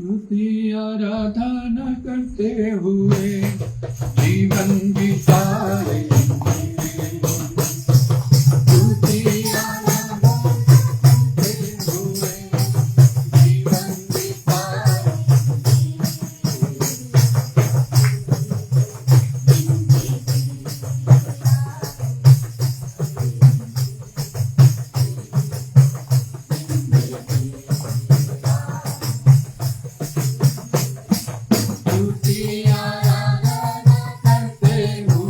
स्तुति आराधना करते हुए जीवन बिताए स्तुति आराधना करते हुए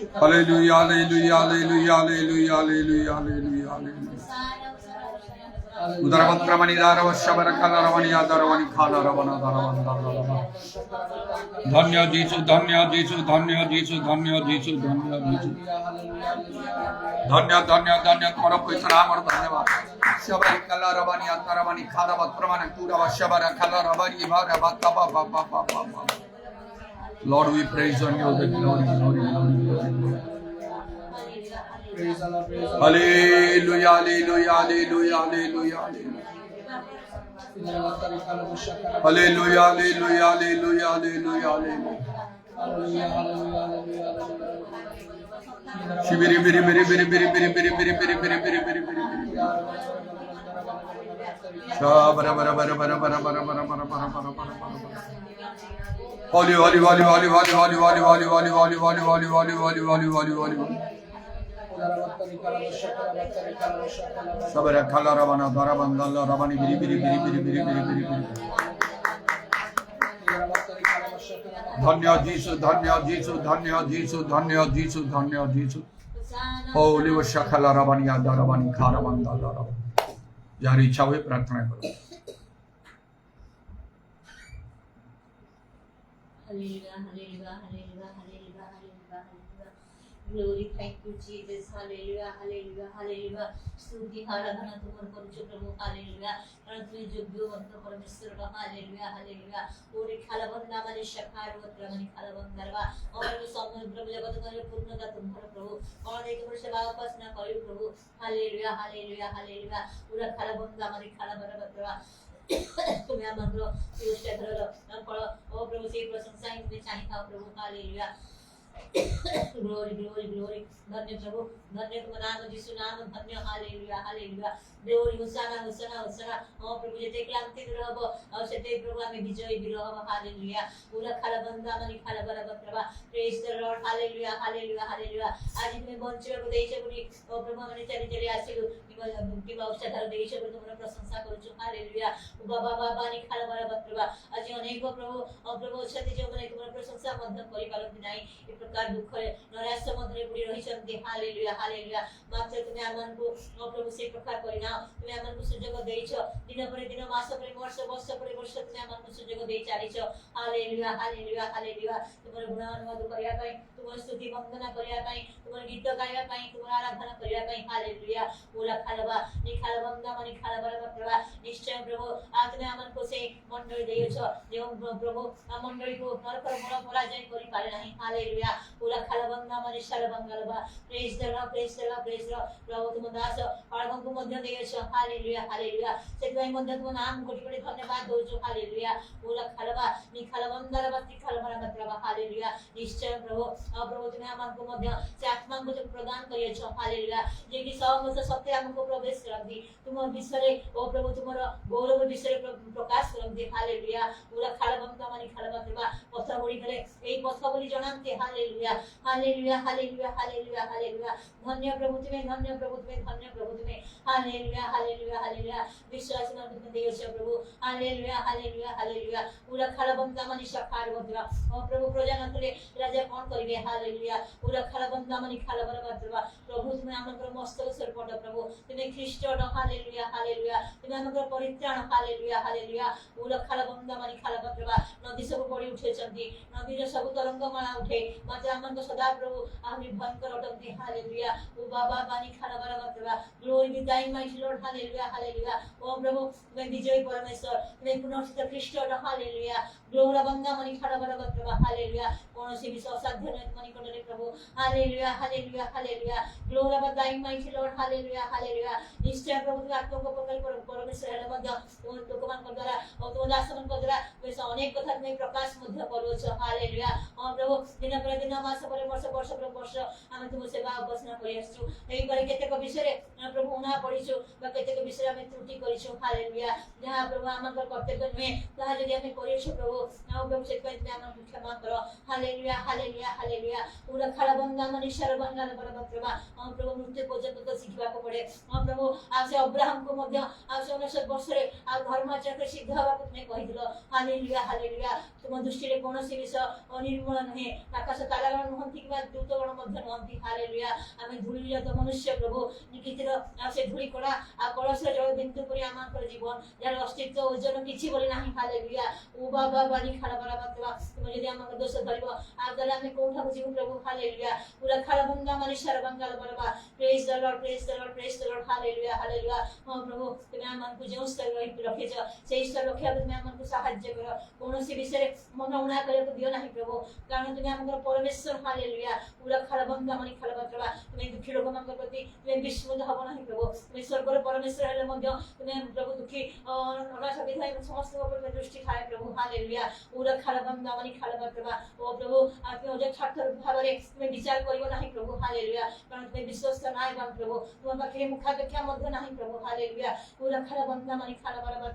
Hallelujah, hallelujah, hallelujah, hallelujah, hallelujah, hallelujah, hallelujah. Udarabhatramani darava shabara kalaravani adaravani khalavana daravani daravani. Dhanya Jisu, Dhanya Jisu, Dhanya Jisu, Dhanya Jisu, Dhanya Jisu. Dhanya, Dhanya, Dhanya, तुम्हारा पवित्र नाम और धन्यवाद। शबरा कलाravani adaravani khalavana kurava shabara kalaravani bharava tapa pa pa pa pa pa. Lord, we praise on you, the glory, glory, glory, glory. Hallelujah, hallelujah, hallelujah, hallelujah, hallelujah. Hallelujah, hallelujah, hallelujah, hallelujah, hallelujah. Shibiri biri biri biri biri biri biri biri biri biri biri biri biri. Shabara bara bara bara bara bara bara bara bara bara bara bara. Holy, holy, holy, holy, holy, holy, holy, holy, holy, holy, holy, holy, holy, holy, holy, holy, holy, holy. Sabara khala ravana daravandalla ravani biri biri biri biri biri biri biri biri. Dhanya Jisu, Dhanya Jisu, Dhanya Jisu, Dhanya Jisu, Dhanya Jisu. Holy Vashakhala ravani adaravani kharavandalla ravani. यार इच्छा हुए प्रार्थना करो। Hallelujah, hallelujah, hallelujah, hallelujah, hallelujah, hallelujah. Glory, thank you, Jesus. Hallelujah, hallelujah, hallelujah. स्तुति आराधना तुम्हारे करूँ प्रभु hallelujah कारण तुम्हें योग्य वंदन परमेश्वर का हालेलुया हालेलुया पूरे खालाबंद हमारे शखार वत्र हमारे खालाबंद दरवा और वो समुद्र जगत तुम्हारे पूर्णता तुम्हारे प्रभु और एक वर्ष वापस ना करो प्रभु हालेलुया हालेलुया हालेलुया पूरा खालाबंद हमारे खालाबंद वत्र तुम्हें हमारे सुष्ट करो हम पढ़ो ओ प्रभु से प्रशंसा इनमें चाहिए था प्रभु हालेलुया glory glory glory धन्य प्रभु धन्य तुम्हारा नाम यीशु नाम धन्य हालेलुया हालेलुया glory होसाना होसाना होसाना ओ प्रभु जेते क्लांति रहब और सेते प्रभु हमें विजय भी रहब हालेलुया पूरा खाला बंदा माने खाला बराबर प्रभु praise the lord hallelujah hallelujah hallelujah आज तुम्हें बंचर को देइछे बोली ओ प्रभु माने चली चली आसिलु किबा औषधार देइछे बोली तुम्हारा प्रशंसा करूछु हालेलुया बाबा बाबा नि खाला बराबर प्रभु आज अनेक प्रभु ओ प्रभु औषधि जो माने तुम्हारा प्रशंसा मध्य करि पारंती नाही ए प्रकार दुख नैराश्य मध्य पड़ी रही हालेलुया हालेलुया मात्र तुम्हें आमन को ओ प्रभु से प्रकार परिणाम तुम्हें आमन को सुजोग देइछो दिन पर दिन मास पर वर्ष वर्ष पर वर्ष तुम्हें आमन को सुजोग देइ चालिछो हालेलुया हालेलुया हालेलुया तुम्हारे गुणानुवाद करिया पई तुम्हारे स्तुति वंदना करिया पई तुम्हारे गीत गाइया पई तुम्हारे आराधना करिया पई हालेलुया पूरा खालबा नि खालबंदा मनि खालबा प्रभु निश्चय प्रभु आज तुम्हें आमन को से मंडली देइछो जो प्रभु आ मंडली को नरकर मोर पराजय करि पारे नाही हालेलुया पूरा खालबंदा मनि शालबंगलबा praise the lord praise the lord praise the lord प्रभु तुम दास पाळगन को मध्य देइछो हालेलुया हालेलुया सेतै मध्य तुम नाम कोटि कोटि धन्यवाद दोजो हालेलुया पूरा खालबा नि खालबंदा बत्ति खालबा प्रभु हालेलुया निश्चय प्रभु प्रभु तुम्हें हमको मध्य से आत्मा को जो प्रदान करियछो हालेलुया जे कि सब सत्य हमको प्रवेश करंती तुम विषय ओ प्रभु तुम्हारा गौरव विषय प्रकाश करंती हालेलुया पूरा खालबंदा मनि खालबा प्रभु पथ बोली करे एई पथ बोली जणांते hallelujah hallelujah hallelujah hallelujah hallelujah धन्य प्रभु तुम्हें धन्य प्रभु तुम्हें धन्य प्रभु तुम्हें हालेलुया हालेलुया हालेलुया विश्वास में तुम्हें देइछो प्रभु हालेलुया हालेलुया हालेलुया पूरा खालबंदा मनि सखार वद्रा ओ प्रभु प्रजानतले राजा कोन करिवे हालेलुया पूरा खालबंदा मनि खालबर वद्रा प्रभु तुम्हें हमकर मस्तक सरपट प्रभु तुम्हें ख्रीष्ट हालेलुया हालेलुया तुम्हें हमकर परित्राण हालेलुया हालेलुया पूरा खालबंदा मनि खालबर प्रभु नदी सब पड़ी उठे चंदी नदी रे सब तरंग माला उठे माते हमन को सदा प्रभु आमी भयंकर अटकती हालेलुया ओ बाबा बानी खालबर वद्रा ग्लोरी बी दाइन माइटी लॉर्ड हालेलुया हालेलुया ओ प्रभु तुम्हें विजय परमेश्वर तुम्हें पुनर्स्थित ख्रीष्ट हालेलुया ग्लोरा बंदा मनि खालबर वद्रा हालेलुया कोनोसी विश्वास साध्य नहीं मनि कोडले प्रभु हालेलुया हालेलुया हालेलुया ग्लोरा बी दाइन माइटी लॉर्ड हालेलुया हालेलुया निश्चय प्रभु तुम्हें आत्मा को पकड़ परमेश्वर हेले मध्य तुम लोकमान को द्वारा और तुम दासमन को द्वारा वैसे अनेक कथा में प्रकाश मध्य करूछ हालेलुया हां प्रभु दिन पर दिन मास पर वर्ष वर्ष पर वर्ष हम तुम सेवा उपासना करि आछू एई पर केतेक विषय प्रभु उना पढिछु बा केतेक विषय हम त्रुटि करिछु हालेलुया जहां प्रभु हमकर कर्तव्य में ताहा जदि हम करिछु प्रभु हम प्रभु से कहते हम क्षमा करो हालेलुया हालेलुया हालेलुया पूरा खालबंदा मनि शरबंगा प्रभु प्रभु मृत्यु पर्यंत तो शिखा पड़े प्रभु आ से अब्राहम को मध्य आ से 19 वर्ष रे आ धर्माचरण सिद्ध हवा को तुम कहिदिलो हालेलुया हालेलुया तुम दृष्टि रे कोनोसी विषय अनिर्मल नहे आकाश तारागण नहंती कि दूतगण मध्य नहंती हालेलुया आमे धूलिजात मनुष्य प्रभु निकितिर आ से धूली कणा आ कलश जल बिंदु परि आमाकर जीवन यार अस्तित्व ओजन किछि बोली नाही हालेलुया ओ बाबा बानी खाला बराबर तुम यदि आमक दोष धरिबो आ गले आमे कोठा को जीव प्रभु हालेलुया पूरा खाला बंदा माने शरबंगाल बराबर praise the lord praise the lord praise the lord hallelujah hallelujah हां प्रभु तुम आमक जो स्तर रखिछ सेही स्तर रखिया तुम आमक सहाय्य करो कोनोसी विषय मन उणा करे को दियो नाही प्रभु कारण तुम आमक परमेश्वर हालेलुया पूरा खाला बंदा माने खाला बराबर तुम दुखी लोक मान प्रति तुम विस्मृत हबो नाही प्रभु तुम स्वर्गर परमेश्वर हेले मध्य तुम प्रभु दुखी अनाथ विधाय समस्त ऊपर दृष्टि खाए प्रभु हालेलुया पूरा खाला बंदा माने खाला बराबर ओ प्रभु आपने ओजे ठाकुर भावरे तुम विचार करिवो नाही प्रभु हालेलुया कारण तुम विश्वास नाही बान प्रभु तुम पाखे मुखापेक्षा मध्य नाही प्रभु हालेलुया पूरा खाला बंदा माने खाला बराबर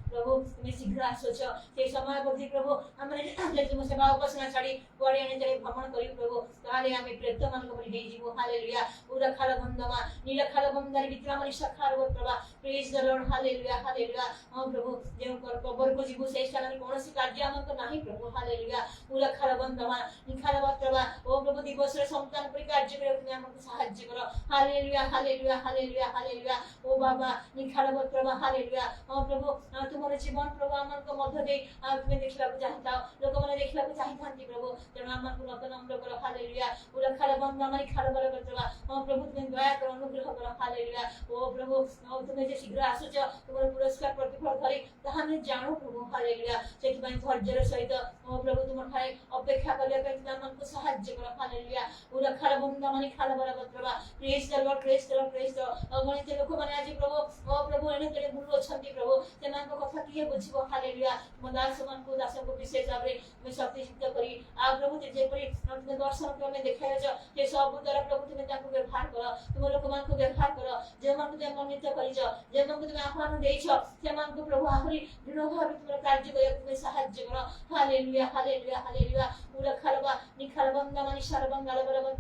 प्रभु तुम शीघ्र आसोच से समय बधी प्रभु हमरे तुम सेवा उपासना छाड़ी पड़े आने चले भ्रमण करी प्रभु ताले आमे प्रेत मान को बड़ी जीवो हालेलुया पूरा खाला बंदा मा नीला खाला बंदा रे विक्रा माने सखार वो प्रभु praise the lord hallelujah hallelujah हां प्रभु जेउ कर कबर को जीवो से स्थान कोनोसी कार्य आमक नाही प्रभु हालेलुया पूरा खाला बंदा मा निखाला प्रभु ओ प्रभु दिवस रे संतान परि कार्य करे तुम आमक सहाय्य करो हालेलुया हालेलुया हालेलुया हालेलुया ओ बाबा निखाला प्रभु हालेलुया हां प्रभु तुमरे जीवन प्रभु आमक मध्य दे तुम देखिला को चाहता लोक माने देखिला को चाहतांती प्रभु तेनु आमक नतन नम्र करो हालेलुया पूरा खाला बंदा माने खाला बराबर प्रभु हां प्रभु तुम दया करो अनुग्रह करो हालेलुया ओ प्रभु तुम जे शीघ्र आसुच तुमर पुरस्कार प्रतिफल धरि ताहा हम जानो प्रभु हालेलुया सेति पय धैर्यर सहित ओ प्रभु तुम ठाए अपेक्षा करिया पे तुम हमको सहाय्य करो हालेलुया पूरा खाला बंदा माने खाला बराबर प्रभु praise the lord praise the lord praise the अगणित लोक माने आज प्रभु ओ प्रभु एने तेरे गुरु अछंती प्रभु सेमान को कथा किए बुझिबो हालेलुया दास मान को दास को विशेष भाबरे मैं शक्ति सिद्ध करी आ प्रभु जे परि तुम दर्शन क्रमे देखाय छ जे सब द्वारा प्रभु तुम ताको व्यवहार करो तुम लोक मान को व्यवहार करो जे मान को तुम मनित करी छ जे मान को तुम आह्वान देई छ से मान को प्रभु आहुरी दृढ़ भाव तुम कार्य करे तुम सहाय्य करो हालेलुया हालेलुया हालेलुया पूरा खलबा निखल बंदा माने शरबंगाल बराबर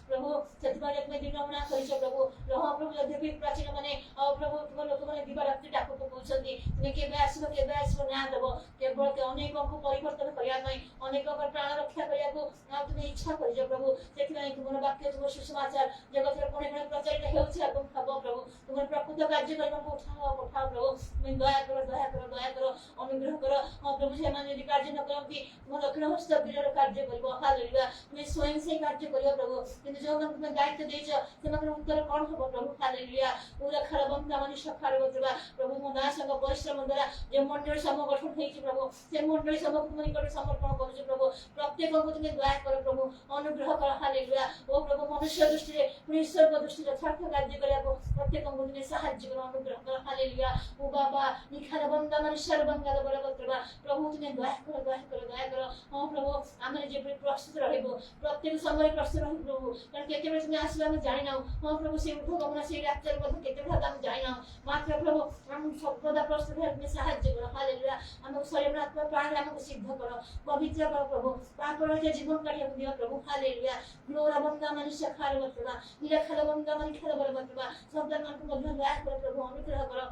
प्रभु सेति पय तुम दिनमना करी छ प्रभु रह प्रभु यद्यपि प्राचीन माने प्रभु तुम लोक माने दिबा रात्रि डाको पकाउछंती तुम केबे आसीबो ना देबो केवल के अनेक को परिवर्तन करिया नै अनेक को प्राण रक्षा करिया को तुम इच्छा करि छ प्रभु सेति पय तुमर वाक्य तुम सुसमाचार जगत रे कोने कोने प्रचारित हेउछि एवं खबर प्रभु तुम प्रकृत कार्य करबा को उठाओ प्रभु तुम दया करो अनुग्रह करो हां प्रभु से मान यदि कार्य न करती तुम दक्षिण हस्त बिरर कार्य करिवो हालेलुया तुम स्वयं से कार्य करियो प्रभु किंतु जो मन तुम दायित्व देछ सेमान उत्तर कोन हो प्रभु हालेलुया पूरा खलबंदा माने सखार प्रभु मो दास को परिश्रम द्वारा जे मंडल समगठन हेछि प्रभु से मंडल समग तुम निकट समर्पण करू प्रभु प्रत्येक को तुम दया करो प्रभु अनुग्रह करो हालेलुया ओ प्रभु मनुष्य दृष्टि रे ईश्वर को दृष्टि रे यथार्थ कार्य करिया को प्रत्येक को तुम सहाय्य करो अनुग्रह करो हालेलुया ओ बाबा निखाल बंदा माने शरबंगाल बराबर प्रभु तुम दया करो हां प्रभु आमे जे प्रस्तुत रहबो प्रत्येक समय प्रस्तुत रहबो प्रभु कारण केते बेले तुम आसीबा हम जानि ना हां प्रभु से उठो गमना से रात्रि मध्य केते बेले हम जानि ना मात्र प्रभु हम सर्वदा प्रस्तुत है तुम सहाय्य करो हालेलुया हम शरीर आत्मा प्राण हमको सिद्ध करो पवित्र करो प्रभु पाप रहित जीवन काटिया दियो प्रभु हालेलुया ग्लोरा बंदा माने सखार बतवा निरा खाल बंदा माने खाल बतवा शब्द मन को मध्य दया करो प्रभु अनुग्रह करो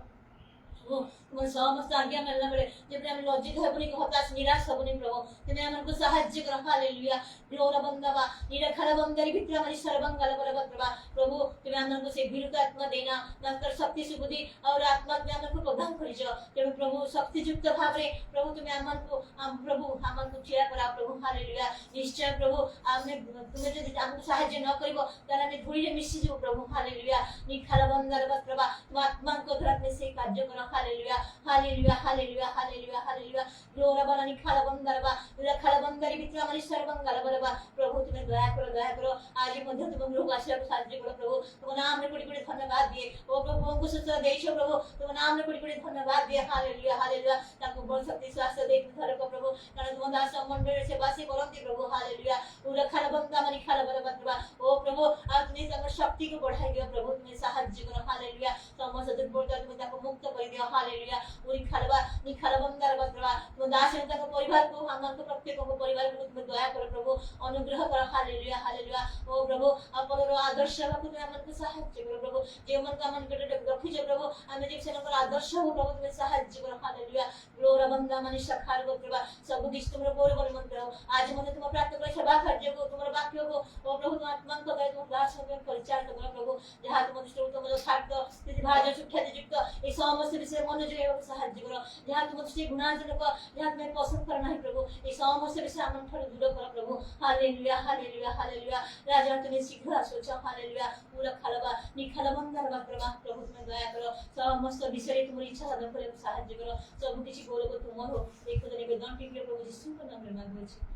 तुम समस्त आज्ञा मिलना बेले जेबे हम लज्जित हेबनी को हताश निराश हेबनी प्रभु तुम हमको सहाय्य करो हालेलुया ग्लोरा बंदावा निरखल बंदरी भित्र माने सर्वंगाल बराबर प्रभु तुम हमको से विरुद्ध आत्मा देना नंतर शक्ति सुबुद्धि और आत्मा तुम हमको प्रदान करिजो तेणु प्रभु शक्ति युक्त भाव रे प्रभु तुम हमको छिया करा प्रभु हालेलुया निश्चय प्रभु हमने तुम यदि हमको सहाय्य न करिवो ताले हम धूली रे मिसि जो प्रभु हालेलुया निखल बंदर प्रभु तुम आत्मा को धरत में से कार्य करो hallelujah hallelujah hallelujah hallelujah hallelujah ग्लोरा बना निखल बंदर निरखल बंदरी भित्र माने सर्वंगाल प्रभु तुम्हें दया करो आज मध्य तुम लोग आशीर्वाद साहाय्य करो प्रभु तुम नाम रे बड़ी धन्यवाद दिए ओ प्रभु को सूचना देछो प्रभु तुम नाम रे बड़ी धन्यवाद दिए हालेलुया हालेलुया ताको बल शक्ति स्वास्थ्य दे धर को प्रभु कारण तुम दास मंडल से वासी करंती प्रभु हालेलुया पूरा खाल बंदा माने खाल बराबर ओ प्रभु आज तुम तम शक्ति को बढ़ाई दियो प्रभु तुम्हें सहाय्य करो हालेलुया समस्त दुर्बलता तुम ताको मुक्त कर दियो हालेलुया उरी खलबा नि खलबंदर प्रभु तुम दास का परिवार को हम को प्रत्येक को परिवार को तुम दया करो प्रभु अनुग्रह करो हालेलुया हालेलुया ओ प्रभु अपन आदर्श को तुम मन को सहायता करो प्रभु जे मन का मन के रखी जे प्रभु हमें जे सेना कर आदर्श हो प्रभु तुम सहायता करो हालेलुया ग्लोरा बंदा मनीषा खार को प्रभु सब कुछ तुम बोल बोल मंत्र आज मन तुम प्राप्त कर सेवा कार्य को तुम वाक्य को ओ प्रभु तुम आत्मा को दे तुम दास को परिचार करो प्रभु जहां तुम दृष्टि तुम जो खाद्य भाज शिक्षा युक्त ए समस्त विषय मनोयोग एवं सहायता करो जहां तुम दृष्टि गुणाजनक जहां तुम्हें पसंद करना है प्रभु ए समस्त विषय मन ठार दूर करो प्रभु हालेलुया हालेलुया हालेलुया राजा तुम्हें शीघ्र आसो हालेलुया पूरा खलबा निखल बंदर प्रभु प्रभु तुम्हें दया करो समस्त विषय तुम इच्छा साधन करे सहायता करो सब किछि गौरव तुम हो एक दिन निवेदन टिके प्रभु यीशु के नाम में मांगू छी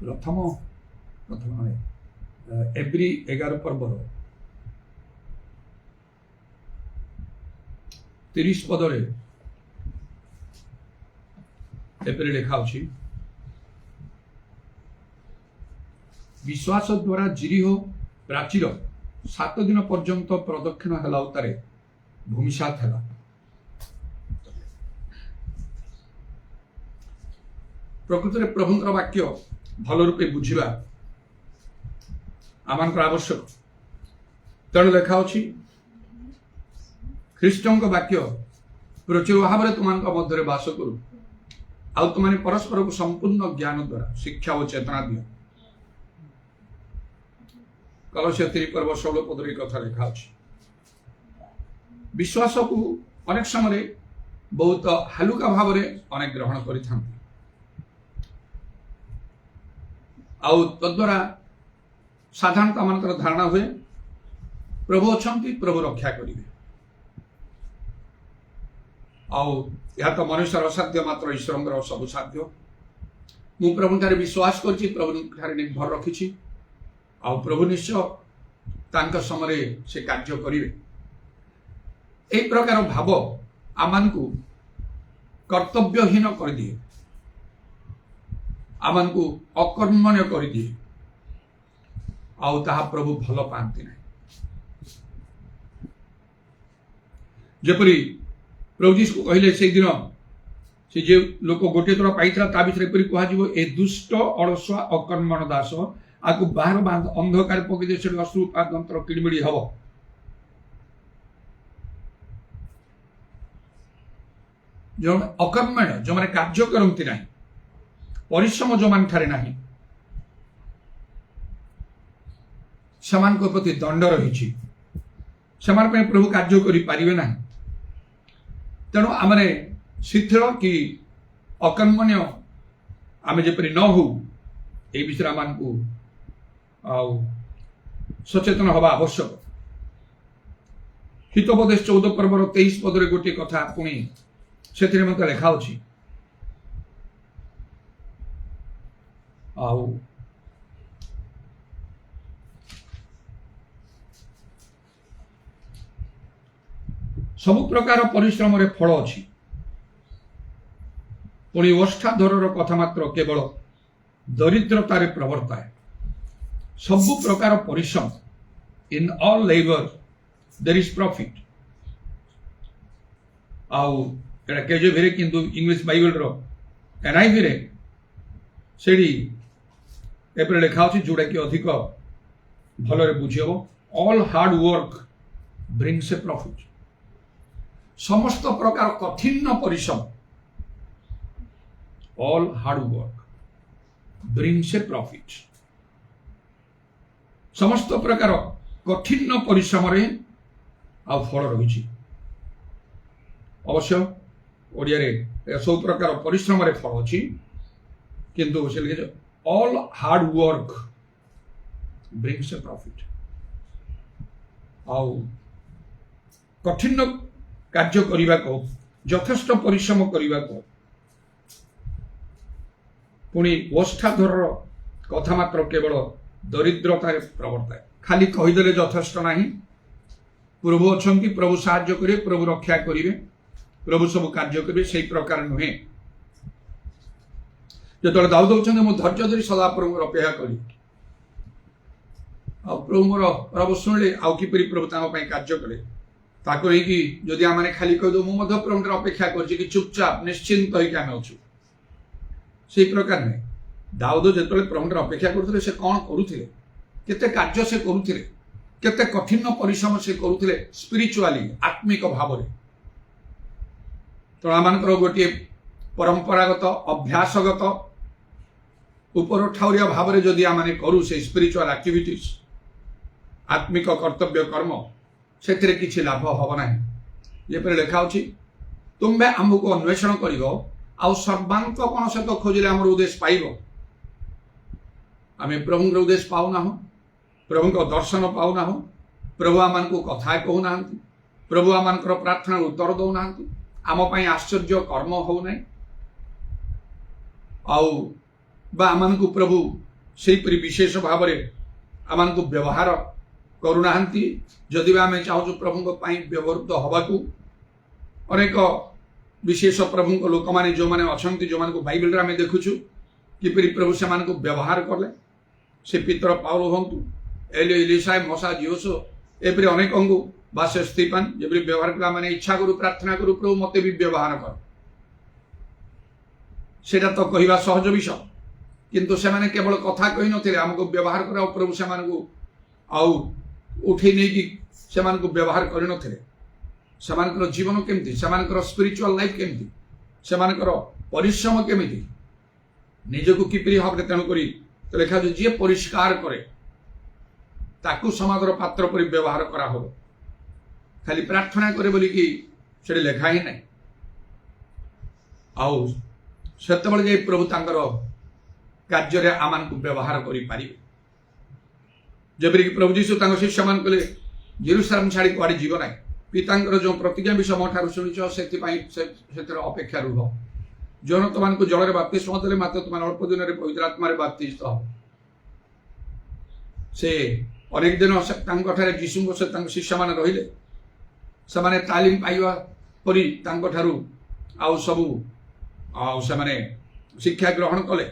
प्रथम एब्री 11 पर्वर 30 पदरे एपरि लिखा अछि विश्वास द्वारा जिरीहो प्राचीर 7 दिन पर्यंत प्रदक्षिण हेला उतारे भूमिसात हेला प्रकृत में प्रभुंकर वाक्य भल रूपे बुझा आम आवश्यक तेणु लिखा अच्छी ख्रीष्टों वाक्य प्रचुर भाव में तुम मध्य बास करू आ तुम परस्पर को संपूर्ण ज्ञान द्वारा शिक्षा और चेतना दियो कलसिय 3:16 पदर कथा लिखा अच्छी विश्वास को अनेक समय बहुत हालुका भाव में अनेक ग्रहण कर तद्वारा साधारणतः मानकर धारणा हुए प्रभु अच्छा प्रभु रक्षा करेंगे यह तो मनुष्यर असाध्य मात्र ईश्वर सब साध्य मु प्रभु ठारे विश्वास करछि प्रभु ठारे निर्भर रखिछि प्रभु निश्चय तांका समय से कार्य करिवे एक प्रकार भाव आमान को कर्तव्यहीन कर दिए आमान को अकर्मण्य कर दिए आउ प्रभु भल पाती ना जपरी प्रभु जी को कहले से दिन से जे लोक गोटे थर पाई ता विषय कह ए दुष्ट अड़सुआ अकर्मण दास आपको बाहर बांध अंधकार पकड़े से अश्रुपादंतर किड़मिड़ी हम जो अकर्मण्य जो मैंने कार्य करती ना परिश्रम जो मान ठारे नहीं समान को प्रति दंड रही प्रभु कार्य करें ना तेणु आम शिथिल कि अकर्मण्य आम जपरी न हो ये विषय आम को सचेतन हवा आवश्यक हितोपदेश 14 पर्वर 23 पदरे गोटे कथा पुणी से मत लिखा अच्छी सबु प्रकार परिश्रम रे फल अच्छी पुणी ओष्ठाधर कथा मात्र केवल दरिद्रतार प्रवर्ताए सबु प्रकार परिश्रम in all labour there is profit आउ केजेवी रे किंतु इंग्लिश बाइबल रो एनआईवी रे सेडी एपरे लिखा अछि जोड़ा कि अधिक भलरे बुझियो ऑल हार्ड वर्क ब्रिंग्स ए प्रॉफिट समस्त प्रकार कठिन परिश्रम ऑल हार्ड वर्क ब्रिंग्स ए प्रॉफिट समस्त प्रकार कठिन परिश्रम रे आ फल रही अवश्य ओडिया रे सब प्रकार परिश्रम रे फल अछि किंतु से लिखे ऑल हार्ड वर्क ब्रिंग्स ए प्रॉफिट आउ कठिन कार्य करने को यथेष्ट परिश्रम करने को पुणी ओष्ठाधर कथा मात्र केवल दरिद्रता प्रवर्ताए खाली कहीदेले यथेष्ट नहीं प्रभु अच्छा प्रभु साहाय्य करेंगे प्रभु रक्षा करेंगे प्रभु सब कार्य करेंगे से प्रकार नुहे जो दाऊद होती मु धैर्य धरी सदा प्रभु अपेक्षा करी प्रभु मोर प्रभु शुणिले आउ किपरि प्रभु कार्य कले ताको कि जदि आम खाली कहीदे मुझे प्रभु अपेक्षा कर चुपचाप निश्चिंत होकर आम अच्छु से प्रकार नहीं दाऊद जो प्रभु अपेक्षा करते से कौन करुले केते कार्य से करुले केते कठिन परिश्रम से करुले स्पिरिचुअली आत्मिक भाव तो आम गोटे परंपरागत अभ्यासगत ऊपर ठाउरिया भाव में जदि आम करूँ से स्पिरिचुअल एक्टिविटीज आत्मिक कर्तव्य कर्म से किसी लाभ हम ना जेपरि लिखा होछि तुम्बे आमको अन्वेषण कर आउ सर्वांत कौन से तो खोजिले आम उद्देश्य पाइब आम प्रभु उद्देश्य पाऊना प्रभु दर्शन पाऊना प्रभु आम को कथा कहूना प्रभु आम प्रार्थना उत्तर दौना आम आश्चर्य कर्म होना आम को प्रभु से विशेष भाव आम को व्यवहार करूना जदि आम चाहूँ प्रभु व्यवहृत हवा अनेक विशेष प्रभु लोक मैंने जो मैंने अच्छा जो को बाइबल आम देखुचु किपरि प्रभु से व्यवहार कले से पितर पाउल हूँ एलिसाय मसा जियोस एपरि अनेक बास स्टीफन जबरी व्यवहार कला मैंने इच्छा करू प्रार्थना करू प्रभु मत भी व्यवहार कर सेटा तो कहवा सहज विषय किंतु से माने केवल कथा कही नथिले हमको व्यवहार कर प्रभु से उठे नहीं कि से व्यवहार कर नथिले सेमानकर जीवन केमती सेमानकर स्पिरिचुअल लाइफ केमती सेमानकर परिश्रम केमिति निजको किपरि भाव तेणुक तो लिखा जी परिष्कार करे ताकू समाजर पात्र पर व्यवहार करा हो खाली प्रार्थना करे बोली कि से लिखा ही नहीं आउ सेतबेले जे प्रभु तांकर कार्य आम को व्यवहार करें जबरी कि प्रभु जीशु शिष्य मान कहले जेरूसालेम छाड़ी कुआड़े जीव ना पितांकर जो प्रतिज्ञा विषय मो ठार शुणिच से अपेक्षा रुह जौन तुम को जल बाप्तिस्म देले मात्र तुम अल्प दिन में पवित्र आत्मा बाप्तिस्म हो से अनेक दिन जीशु से शिष्य मान रहिले से तालीम पाइबा परी आउ सबू से शिक्षा ग्रहण कले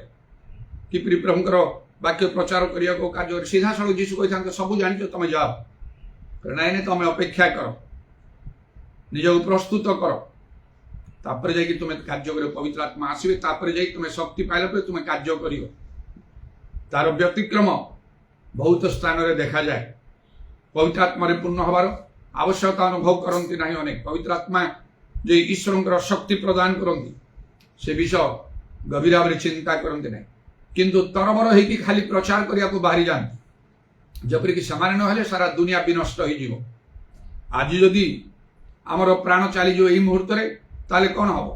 किपरि प्रभुंकर वाक्य प्रचार करने को कार्य सीधा सड़क जीशु कही था सब जान तुम जाओ नाई नहीं तुम अपेक्षा कर निज प्रस्तुत कर तापर जाकि तुम कार्य कर पवित्र आत्मा आसवे तापर जाकि तुम शक्ति पाइला पर तुम कार्य कर तार व्यतिक्रम बहुत स्थान में देखा जाए पवित्र आत्मा पूर्ण हबार आवश्यकता अनुभव करती ना अनेक पवित्र आत्मा जो ईश्वर शक्ति प्रदान करती से विषय गभीर भाव में चिंता करते ना किंतु तरबर होगी खाली प्रचार करने को बाहरी जाती जपरी कि सामान्य ना सारा दुनिया विनष्ट हो आज जदि आमर प्राण चली यही मुहूर्त ताले कौन हम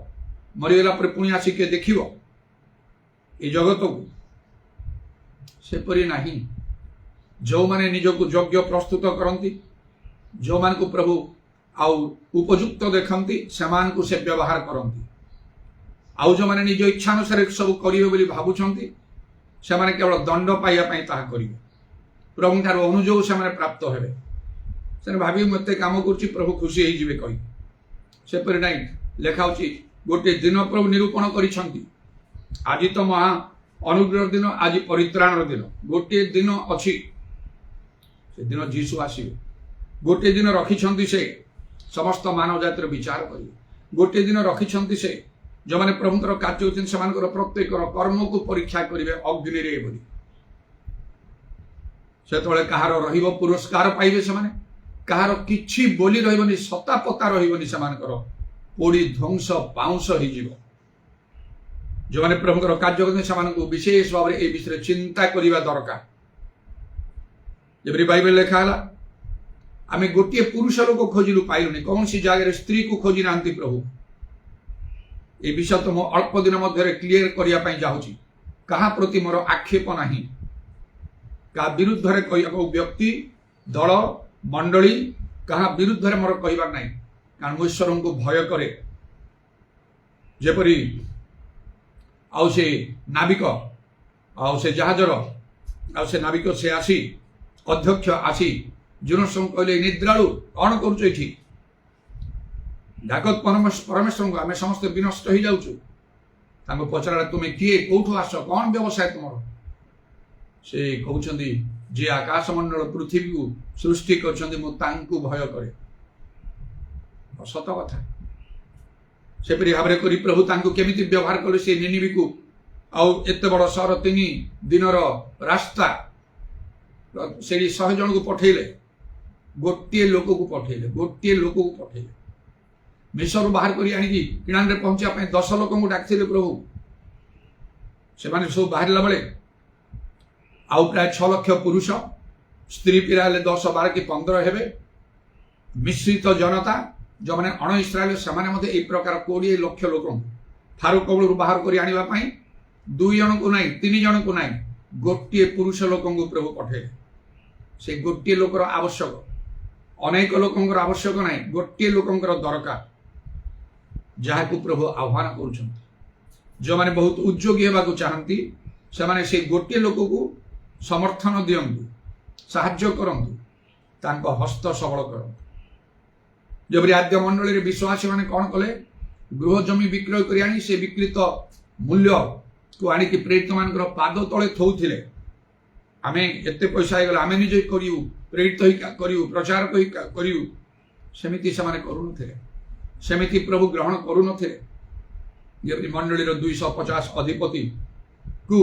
मरीगला पुणी आसिक देख ये जगत को सेपरी नहीं जो माने निजको योग्य प्रस्तुत करती जो मान को प्रभु आउ उपयुक्त देखती से व्यवहार करती आउ जो माने निज इच्छानुसार सब करेंगे भावुंट से केवल दंड पाइबापी ताहा करेंगे प्रभु ठार अनुयोग से प्राप्त हे से भावी मत कम कर प्रभु खुशी हो कही सेपरी ना लिखा गोटे दिन प्रभु निरूपण कर आज तो महा अनुग्रह दिन आज परित्राण दिन गोटे दिन अच्छी से दिन जीशु आसवे गोटे दिन रखिंट से समस्त मानव जातिर विचार करेंगे गोटे दिन रखिंट से जो मैंने प्रभुंर कार्य होती से प्रत्येक कर्म को परीक्षा करेंगे अग्नि से कहार पुरस्कार पाइबे से କାହାର କିଛି ବୋଲି ରହିବନି, ସତା ପତା ରହିବନି, ସେମାନଙ୍କର ପୋଡ଼ି ଧ୍ୱଂସ ପାଉଁଶ ହେଇଯିବ। ଯେଉଁମାନେ ପ୍ରଭୁଙ୍କର କାର୍ଯ୍ୟ କରନ୍ତି ସେମାନଙ୍କୁ ବିଶେଷ ଭାବରେ ଏ ବିଷୟରେ ଚିନ୍ତା କରିବା ଦରକାର। ଯେପରି ବାଇବେଲ ଲେଖା ହେଲା, ଆମେ ଗୋଟିଏ ପୁରୁଷ ଲୋକ ଖୋଜିଲୁ ପାଇଲୁନି, କୌଣସି ଜାଗାରେ ସ୍ତ୍ରୀକୁ ଖୋଜି ନାହାନ୍ତି ପ୍ରଭୁ। ଏ ବିଷୟ ତ ମୁଁ ଅଳ୍ପ ଦିନ ମଧ୍ୟରେ କ୍ଲିୟର କରିବା ପାଇଁ ଯାଉଛି। କାହା ପ୍ରତି ମୋର ଆକ୍ଷେପ ନାହିଁ, କାହା ବିରୁଦ୍ଧରେ କହିବାକୁ ବ୍ୟକ୍ତି, ଦଳ, ମଣ୍ଡଳୀ କାହା ବିରୁଦ୍ଧରେ ମୋର କହିବାର ନାହିଁ, କାରଣ ମୁଁ ଈଶ୍ୱରଙ୍କୁ ଭୟ କରେ। ଯେପରି ଆଉ ସେ ନାବିକ, ଆଉ ସେ ଜାହାଜର ଆଉ ସେ ନାବିକ ସେ ଆସି ଅଧ୍ୟକ୍ଷ ଆସି ଜୁନସଙ୍କୁ କହିଲେ, ନିଦ୍ରାଳୁ କ'ଣ କରୁଛୁ ଏଠି? ଜାଗତ ପରମେଶ୍ୱରଙ୍କୁ ଆମେ ସମସ୍ତେ ବିନଷ୍ଟ ହେଇଯାଉଛୁ। ତାଙ୍କୁ ପଚାରିଲା, ତୁମେ କିଏ, କୋଉଠୁ ଆସ, କ'ଣ ବ୍ୟବସାୟ ତୁମର? ସେ କହୁଛନ୍ତି, ଯିଏ ଆକାଶମଣ୍ଡଳ ପୃଥିବୀକୁ ସୃଷ୍ଟି କରିଛନ୍ତି ମୁଁ ତାଙ୍କୁ ଭୟ କରେ। ସତ କଥା। ସେପରି ଭାବରେ କରି ପ୍ରଭୁ ତାଙ୍କୁ କେମିତି ବ୍ୟବହାର କଲେ ସେ ନିନିବିକୁ, ଆଉ ଏତେ ବଡ଼ ସହର 3 ଦିନର ରାସ୍ତା, ସେଠି 100 ଜଣଙ୍କୁ ପଠେଇଲେ, ଗୋଟିଏ ଲୋକକୁ ପଠେଇଲେ। ମିଶରରୁ ବାହାର କରି ଆଣିକି କିଣାନରେ ପହଞ୍ଚିବା ପାଇଁ 10 ଲୋକଙ୍କୁ ଡାକିଥିଲେ ପ୍ରଭୁ। ସେମାନେ ସବୁ ବାହାରିଲା ବେଳେ ଆଉ ପ୍ରାୟ 6 ଲକ୍ଷ ପୁରୁଷ, ସ୍ତ୍ରୀ ପିଲା ହେଲେ 10, 12 କି 15 ହେବେ। ମିଶ୍ରିତ ଜନତା ଯେଉଁମାନେ ଅଣ ଇସ୍ରାଏଲ, ସେମାନେ ମଧ୍ୟ ଏହି ପ୍ରକାର 20 ଲକ୍ଷ ଲୋକଙ୍କୁ ଫାରୁ କବଳରୁ ବାହାର କରି ଆଣିବା ପାଇଁ 2 ଜଣଙ୍କୁ ନାହିଁ, 3 ଜଣଙ୍କୁ ନାହିଁ, ଗୋଟିଏ ପୁରୁଷ ଲୋକଙ୍କୁ ପ୍ରଭୁ ପଠେଇଲେ। ସେ ଗୋଟିଏ ଲୋକର ଆବଶ୍ୟକ, ଅନେକ ଲୋକଙ୍କର ଆବଶ୍ୟକ ନାହିଁ, ଗୋଟିଏ ଲୋକଙ୍କର ଦରକାର, ଯାହାକୁ ପ୍ରଭୁ ଆହ୍ୱାନ କରୁଛନ୍ତି। ଯେଉଁମାନେ ବହୁତ ଉଦ୍ଯୋଗୀ ହେବାକୁ ଚାହାନ୍ତି ସେମାନେ ସେଇ ଗୋଟିଏ ଲୋକକୁ ସମର୍ଥନ ଦିଅନ୍ତୁ, ସାହାଯ୍ୟ କରନ୍ତୁ, ତାଙ୍କ ହସ୍ତ ସବଳ କରନ୍ତୁ। ଯେପରି ଆଦ୍ୟ ମଣ୍ଡଳୀରେ ବିଶ୍ୱାସୀମାନେ କ'ଣ କଲେ, ଗୃହ ଜମି ବିକ୍ରୟ କରି ଆଣି ସେ ବିକ୍ରିତ ମୂଲ୍ୟକୁ ଆଣିକି ପ୍ରେରିତମାନଙ୍କର ପାଦ ତଳେ ଥୋଉଥିଲେ। ଆମେ ଏତେ ପଇସା ହେଇଗଲା, ଆମେ ନିଜେ କରିବୁ, ପ୍ରେରିତ ହୋଇ କରିବୁ, ପ୍ରଚାର କରିବୁ। ସେମିତି ସେମାନେ କରୁନଥିଲେ, ସେମିତି ପ୍ରଭୁ ଗ୍ରହଣ କରୁନଥିଲେ। ଯେପରି ମଣ୍ଡଳୀର 250 ଅଧିପତିକୁ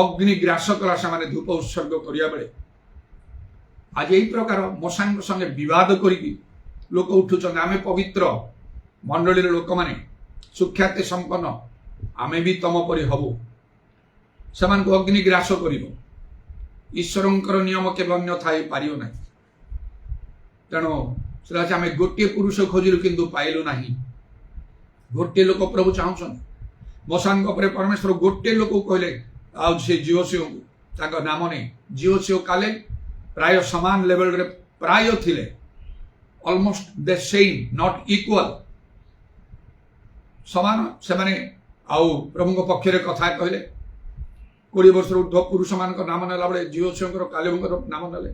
ଅଗ୍ନି ଗ୍ରାସ କଲା ସେମାନେ ଧୂପ ଉତ୍ସର୍ଗ କରିବା ବେଳେ। ଆଜି ଏହି ପ୍ରକାର ମଶାଙ୍କ ସଙ୍ଗେ ବିବାଦ କରିକି ଲୋକ ଉଠୁଛନ୍ତି, ଆମେ ପବିତ୍ର, ମଣ୍ଡଳୀର ଲୋକମାନେ ସୁଖ୍ୟାତି ସମ୍ପନ୍ନ, ଆମେ ବି ତମ ପରି ହବୁ। ସେମାନଙ୍କୁ ଅଗ୍ନି ଗ୍ରାସ କରିବ। ଈଶ୍ୱରଙ୍କର ନିୟମ କେବେ ଅନ୍ୟଥା ହେଇପାରିବ ନାହିଁ। ତେଣୁ ସେଟା ଆମେ ଗୋଟିଏ ପୁରୁଷ ଖୋଜିଲୁ କିନ୍ତୁ ପାଇଲୁ ନାହିଁ। ଗୋଟିଏ ଲୋକ ପ୍ରଭୁ ଚାହୁଁଛନ୍ତି। ମଶାଙ୍କ ପରେ ପରମେଶ୍ୱର ଗୋଟିଏ ଲୋକକୁ କହିଲେ, ଆଉ ସେ ଜିଓସିଓଙ୍କୁ, ତାଙ୍କ ନାମ ନେଇ, ଜିଓସିଓ କାଲେ ପ୍ରାୟ ସମାନ ଲେଭେଲରେ ପ୍ରାୟ ଥିଲେ, almost the same, not equal, ସମାନ। ସେମାନେ ଆଉ ପ୍ରଭୁଙ୍କ ପକ୍ଷରେ କଥା କହିଲେ। 20 ବର୍ଷର ଉର୍ଦ୍ଧ୍ୱ ପୁରୁଷମାନଙ୍କ ନାମ ନେଲା ବେଳେ ଜିଓସିଓଙ୍କର, କାଲେବଙ୍କର ନାମ ନେଲେ।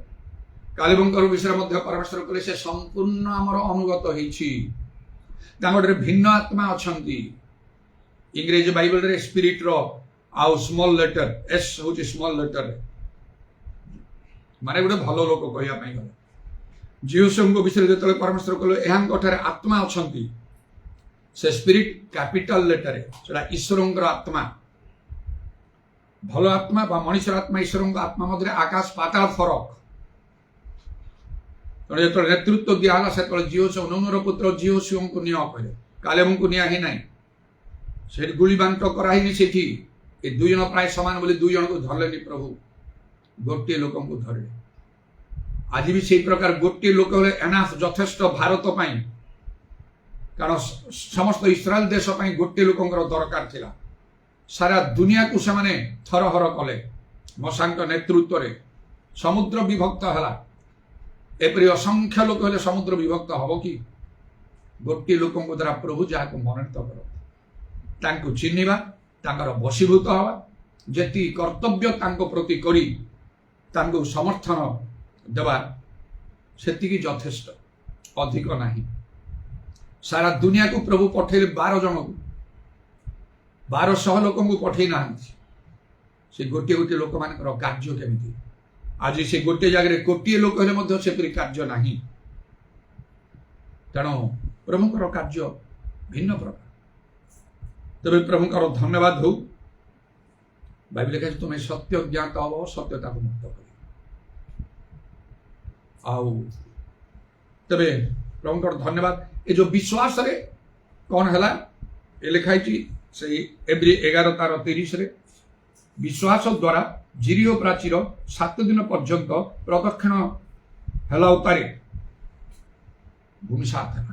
କାଲେବଙ୍କର ବିଷୟରେ ମଧ୍ୟ ପରମେଶ୍ୱର କହିଲେ, ସେ ସମ୍ପୂର୍ଣ୍ଣ ଆମର ଅନୁଗତ ହେଇଛି, ତାଙ୍କର ଭିନ୍ନ ଆତ୍ମା ଅଛନ୍ତି। ଇଂରେଜୀ ବାଇବେଲରେ ସ୍ପିରିଟର ଆଉ ସ୍ମଲ୍ ଲେଟର ଏସ୍ ହେଉଛି ସ୍ମଲ୍ ଲେଟର, ମାନେ ଗୋଟେ ଭଲ ଲୋକ କହିବା ପାଇଁ ଗଲେ। ଜିଓସିଓଙ୍କ ବିଷୟରେ ଯେତେବେଳେ ପରମେଶ୍ୱର କହିଲେ ଏହାଙ୍କଠାରେ ଆତ୍ମା ଅଛନ୍ତି, ସେ ସ୍ପିରିଟ କ୍ୟାପିଟାଲ ଲେଟରରେ, ସେଟା ଈଶ୍ୱରଙ୍କର ଆତ୍ମା। ଭଲ ଆତ୍ମା ବା ମଣିଷର ଆତ୍ମା, ଈଶ୍ୱରଙ୍କ ଆତ୍ମା ମଧ୍ୟରେ ଆକାଶ ପାତାଳ ଫରକ। ତେଣୁ ଯେତେବେଳେ ନେତୃତ୍ୱ ଦିଆହେଲା ସେତେବେଳେ ଜିଓସିଓ, ନୁନର ପୁତ୍ର ଜିଓସିଓଙ୍କୁ ନିଅ କହିଲେ, କାଲେବଙ୍କୁ ନିଆ ହିଁ ନାହିଁ। ସେଠି ଗୁଳି ବାଣ୍ଟ କରାହେଇନି। ସେଠି ଏ 2 ଜଣ ପ୍ରାୟ ସମାନ ବୋଲି 2 ଜଣଙ୍କୁ ଧରିଲେନି ପ୍ରଭୁ, ଗୋଟିଏ ଲୋକଙ୍କୁ ଧରିଲେ। ଆଜି ବି ସେଇ ପ୍ରକାର ଗୋଟିଏ ଲୋକ ହେଲେ ଏନାଫ୍, ଯଥେଷ୍ଟ ଭାରତ ପାଇଁ। କାରଣ ସମସ୍ତ ଇସ୍ରାଏଲ ଦେଶ ପାଇଁ ଗୋଟିଏ ଲୋକଙ୍କର ଦରକାର ଥିଲା। ସାରା ଦୁନିଆକୁ ସେମାନେ ଥରହର କଲେ। ମଶାଙ୍କ ନେତୃତ୍ୱରେ ସମୁଦ୍ର ବିଭକ୍ତ ହେଲା। ଏପରି ଅସଂଖ୍ୟ ଲୋକ ହେଲେ ସମୁଦ୍ର ବିଭକ୍ତ ହବ କି? ଗୋଟିଏ ଲୋକଙ୍କ ଦ୍ୱାରା ପ୍ରଭୁ ଯାହାକୁ ମନୋନୀତ କରନ୍ତି, ତାଙ୍କୁ ଚିହ୍ନିବା, ତାଙ୍କର ବଶୀଭୂତ ହେବା, ଯେତିକି କର୍ତ୍ତବ୍ୟ ତାଙ୍କ ପ୍ରତି କରି ତାଙ୍କୁ ସମର୍ଥନ ଦେବା, ସେତିକି ଯଥେଷ୍ଟ, ଅଧିକ ନାହିଁ। ସାରା ଦୁନିଆକୁ ପ୍ରଭୁ ପଠେଇଲେ 12 ଜଣକୁ, 1200 ଲୋକଙ୍କୁ ପଠେଇ ନାହାନ୍ତି। ସେ ଗୋଟିଏ ଗୋଟିଏ ଲୋକମାନଙ୍କର କାର୍ଯ୍ୟ କେମିତି? ଆଜି ସେ ଗୋଟିଏ ଜାଗାରେ କୋଟିଏ ଲୋକ ହେଲେ ମଧ୍ୟ ସେପରି କାର୍ଯ୍ୟ ନାହିଁ। ତେଣୁ ପ୍ରଭୁଙ୍କର କାର୍ଯ୍ୟ ଭିନ୍ନ ପ୍ରକାର। ତେବେ ପ୍ରଭୁଙ୍କର ଧନ୍ୟବାଦ ହଉ। ବାଇବେଲ ଲେଖା ଅଛି, ତୁମେ ସତ୍ୟ ଜ୍ଞାତ ହବ, ସତ୍ୟ ତାକୁ ମୁକ୍ତ କରିବ। ଆଉ तेबे प्रभुंकर धन्यवाद। ये जो विश्वास रे कौन है ये लिखाई से एब्री 11:30 रे विश्वास द्वारा जिरियो प्राचीर 7 दिन पर्यंत प्रदक्षिण हेला उतारे भूमि साथ है।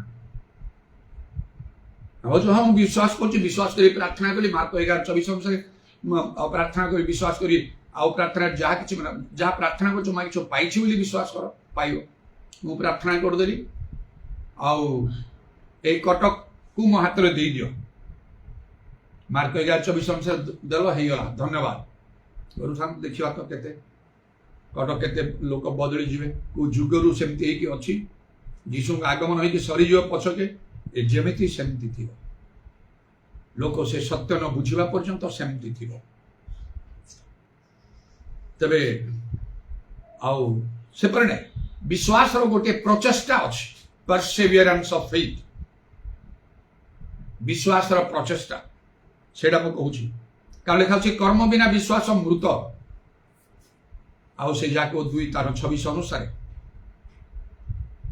जो हम विश्वास कर प्रार्थना करी मार्क 11:24 अनुसार प्रार्थना कर विश्वास करी आउ प्रार्थना जहाँ कि जहाँ प्रार्थना कर पाई विश्वास कर पाइब। मु प्रार्थना करदेली आउ कटक को मो हाथ में दे दियो मार्क 11:24 अनुसार देल हो धन्यवाद गुरु सामने देखा तो केते कटक केते लोक बदली जीवे को जुगरू सेमती है कि अच्छी जीशु आगमन होगी सरीज पछके जमी सेमती थी लोक से सत्य न बुझा पर्यंत सेमती थी। तबे आउ से पर नहीं विश्वास गोटे प्रचेष्टा अच्छी परसेवियरेंस ऑफ फेथ विश्वास प्रचेष्टा सेटा मु कहूँ कारण लिखा कर्म बिना विश्वास मृत आउ से जाको 2:26 अनुसार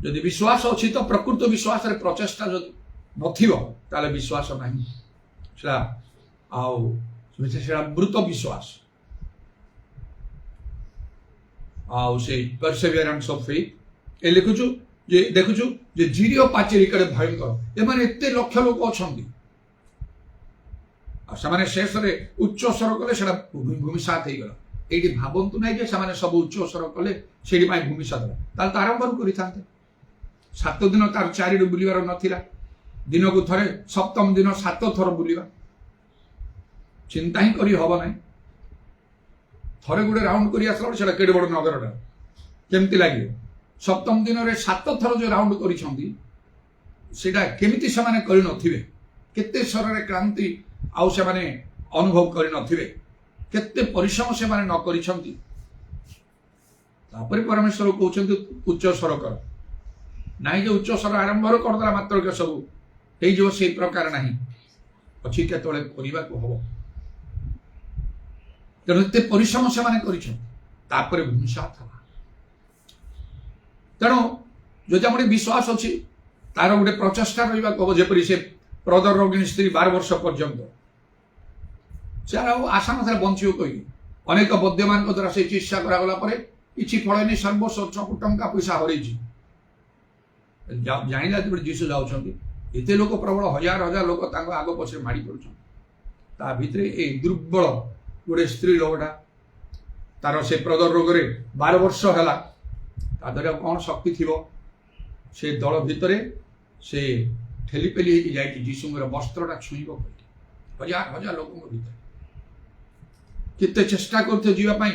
जदि विश्वास अच्छी तो प्रकृत विश्वास रे प्रचेष्टा जो नथिबो ताले विश्वास नहीं सेटा आउ सेटा मृत विश्वास आउ से परसेवियरेंस ऑफ फेथ ए लिखुछु जे देखुछु जे जिरियो पाचेरी कड़े भयंकर ए माने एते लक्ष लोक अछंती आ सामाने शेष रे उच्च स्वर कले सेटा भूमिसात हे गला एठी भाबंतु नै जे सामाने सब उच्च स्वर कले सेठी पाई भूमिसात ताल आरंभ करि थांते 7 दिन तार 4 बुलिवार नथिला दिन को थरे सप्तम दिन 7 थर बुलिवा चिंता ही करी हबो नै थरे गुडे राउंड करी आसला सेटा केडे बड़ नगरटा केमती लागि सप्तम दिन रे 7 थर जो राउंड करिसंती सेटा केमिति समाने करि नथिबे केते शरीर क्रांति आउ से माने अनुभव करि नथिबे केते परिश्रम से माने न करिसंती तापर परमेश्वर कहउछंती उच्च स्वर कर नाही जे उच्च स्वर आरंभ कर दला मात्र के सब हे जो से प्रकार नाही अछि केतळे करिबा को हबो तेणु परिश्रम से माने करिछन तापर भूमिसा था तेणु जो आम विश्वास अच्छी तार गोटे प्रचेषा रहा कह जपरी से प्रदर रोगिणी स्त्री 12 वर्ष पर्यंत से आशा ना बंचो कही अनेक बद्यमान द्वारा से चिकित्सा करागला कि फलनी सर्वस्व सब टंका पैसा हर जाना जीशु जाते लोक प्रबल हजार हजार लोक आग पछे माड़ी पड़ता भितर ये दुर्बल गोटे स्त्री लोकटा तार से प्रदर रोग 12 वर्ष है तादर कौन शक्ति थी से दल भितर से ठेलीपेली जाए जीशुर वस्त्रटा छुईब हजार हजार लोक भीतर केते चेष्टा करते जीवाई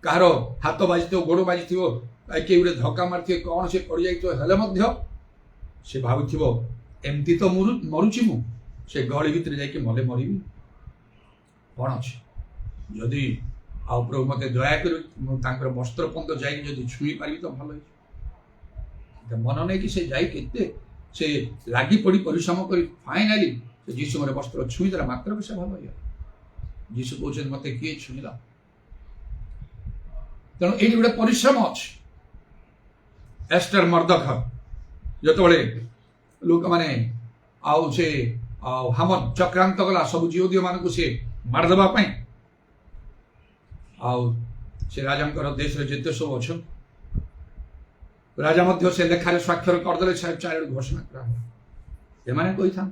कहार हाथ बाजी गोड़ बाजी किए गोटे धक्का मारी कौन से पड़ जाए से भावुव एमती तो मरुची मु से गहली भितर जाके मले मरबी कौन अच्छे जदि आउ प्रभु मत दया कर वस्त्र पंत जाकि छुई पारि तो भल मन नहीं कि से जाते से लगी पड़ी परिश्रम कर फाइनाली जीशु मोर वस्त्र छुईदेला मात्र से भल हो जीशु कहते मत किए छुईला तेणु ये गोटे परिश्रम अच्छे एस्टर मर्दक जो लोक मैंने आउ से हामन चक्रांत गला सब जिओदियो मान से मारदेवाई आउ से राजा देश जिते सब अच्छा राजा मध्य से लेखार स्वाक्षर करदे 4 घोषणा करा कही था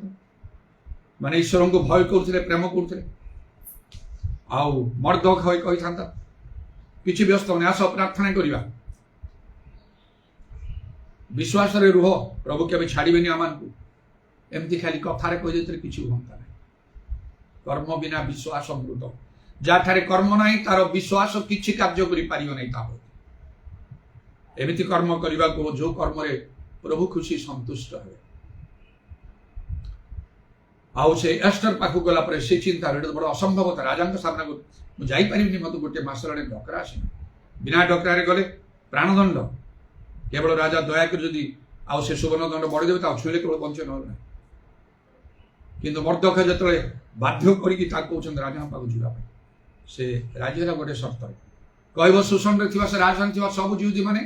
माने ईश्वर को भय करते प्रेम करते आउ मर्दक कही था किसी व्यस्त होने आस प्रार्थना करवा विश्वास रे रुह प्रभु के छाड़बेनि आम एमती खाली कथार कहीदे किसी हंता ना कर्म बिना विश्वास मृत जहाँ कर्म ना तार विश्वास किसी कार्य एमती कर्म करने को जो कर्म रे प्रभु खुशी संतुष्ट है आउ से एस्टर पाखु गला पर से चिंता बड़ असंभवता राजा सामना को जापारि मत गोटे मस डकरा आस बिना डकरारे गले प्राणदंड केवल राजा दयाकर जदि आउ से सुवर्ण दंड बढ़ीदेवे छुईले केवल बंचे ना किंतु मर्दक जो बाध्य करके राजा पाक जावाई से राजा गोटे सर्त कहब सुसन से राजधानी सब जिहुदी मैंने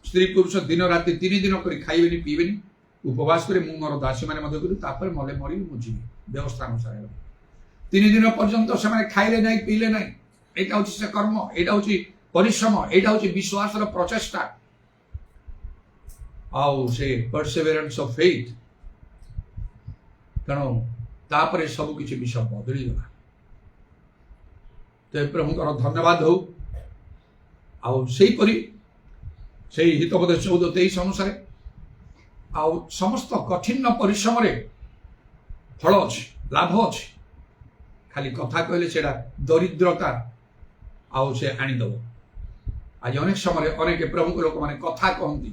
स्त्री पुरुष दिन राति 3 दिन कर खाइबेनी पीबेनी उपवास करे मु मोर दासी माने मध्य करी तापर मले मरी मुझी व्यवस्था अनुसार 3 दिन पर्यंत से खाइले नहीं पीले नहीं एटा होची से कर्म एटा होची परिश्रम एटा होची विश्वास रो प्रचेष्टा आउ से परसेवरेंस ऑफ फेथ तेणु तापर सब किसी विषय बदली गला तो प्रभु धन्यवाद हो आईपरी से हितपद 14:23 अनुसार आउ समस्त कठिन परिश्रम फल अच्छे लाभ अच्छे खाली कथा कहले से दरिद्रता आउ से आनीदेव आज अनेक समय अनेक प्रभु लोक मैंने कथा कहती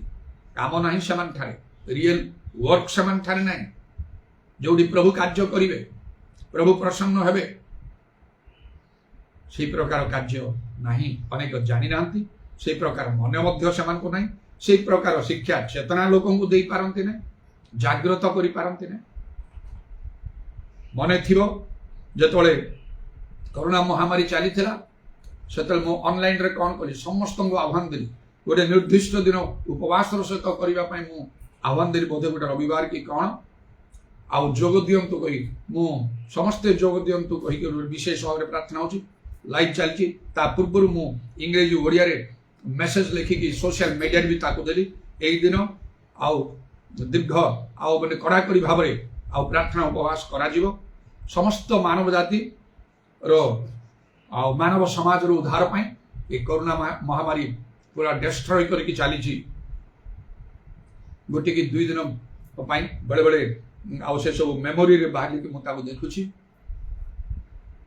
काम ना से रियल वर्क से ना जो प्रभु कार्य करेंगे प्रभु प्रसन्न हेबे से प्रकार कार्य नहीं अनेक जानी ना से प्रकार मन से नहीं से प्रकार शिक्षा चेतना लोक दे पारती ना जागृत कर पारती ना मन थी जिते कोरोना महामारी चली से ऑनलाइन रे कौन कली समस्त आह्वान देली गोटे निर्दिष्ट दिन उपवास सहित करने आह्वान देली बोधे गोटे रविवार कि कौन आउ जोग दिंतु कही मु समस्ते जोग दिंतु कही विशेष भाव में प्रार्थना हो लाइव चलती पूर्व मु इंग्रेजी ओडिया रे मेसेज लिखिकी सोशल मीडिया भी ताकू देली एक दिन आउ दीर्घ आउ मैंने कड़ाकड़ी भाव में आउ प्रार्थना उपवास करा समस्त मानव जाति रो आउ मानव समाज रो उद्धार पाई ये कोरोना महामारी पूरा डिस्ट्रॉय करके चली गोटे कि 2 दिन बेले बेले आउ से सब मेमोरी रे बाहर के मुताबिक देखुची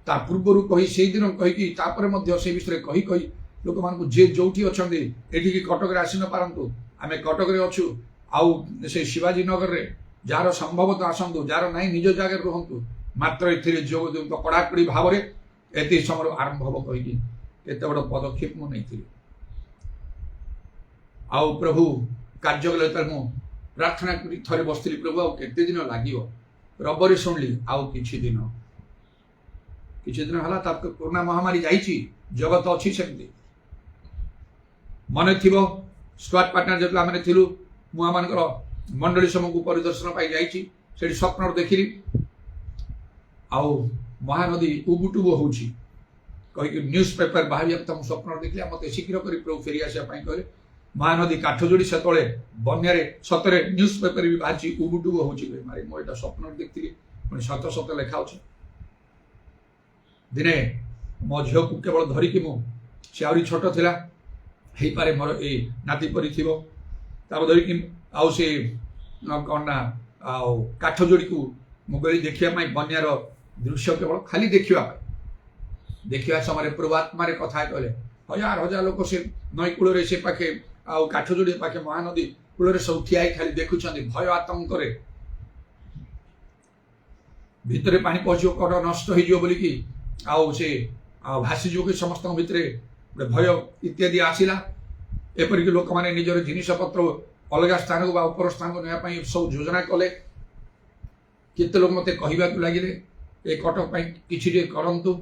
ता पूर्व कही से दिन कहीकि तापर मध्य से विषय कही कही लोक मान जे जोठी अछंदी एठी की कटक रे आसी न पारंतु आमे कटक रे अछु आउ से शिवाजी नगर रे जार संभवत आसंतु जार नाही निज जगह रहंतु मात्र एथिरे जोग दिंतु कड़ाकड़ी भाव में एति समय आरंभ हम कहीकि केते बड़ पदक्षेप मु नहीं आउ प्रभु कार्य कले मु प्रार्थना करी थरे बसली प्रभु आउ केते दिन लागिवो रबरी सुनली आउ किछि दिन हला तब कोरोना महामारी जाइछि जगत अच्छी सेमती मन थी स्क्वाड पार्टनर जो आम थिलु मुझे मंडली समूह को परिदर्शन पाई जाइछि सेठी स्वप्न देखिली आउ महानदी उबुटुब होछि कहीकि न्यूज पेपर बाहर तुम स्वप्न देखिए मत शीघ्र कर प्रभु फेरी आसा कहले महानदी काठजोड़ी से तले बन्यारे सतरे न्यूज पेपर भी बाहर उबुटुब होछि मारे मोटा स्वप्न देखी पुणी सत सत लेखा अच्छे दिने मो झील को केवल धरिकी मु से आहरी छोट थिला हे पारे मोर ए नाती परी थिबो ताब धरिकी आउ से कौन ना आउ काठजोड़ी को मु गली देखिया पाई बन्यार दृश्य केवल खाली देखिया समय पूर्वात्मा कथा कहले हजार हजार लोक से नई कूल से पाखे आउ काठजोड़ी पाखे महानदी कूल सब ठिया खाली देखुं भय आतंक भितर पानी पहुँचो कट नष्ट हो बोलिकी आउ से भासी जो समस्त भितर भय इत्यादि आसला एपरिक लोक मैंने निजर जिनिस पत्र अलग स्थान को उपर स्थान को नापी सब योजना कले केते लोक मत कहवाक लगे ए कटक किसी करतु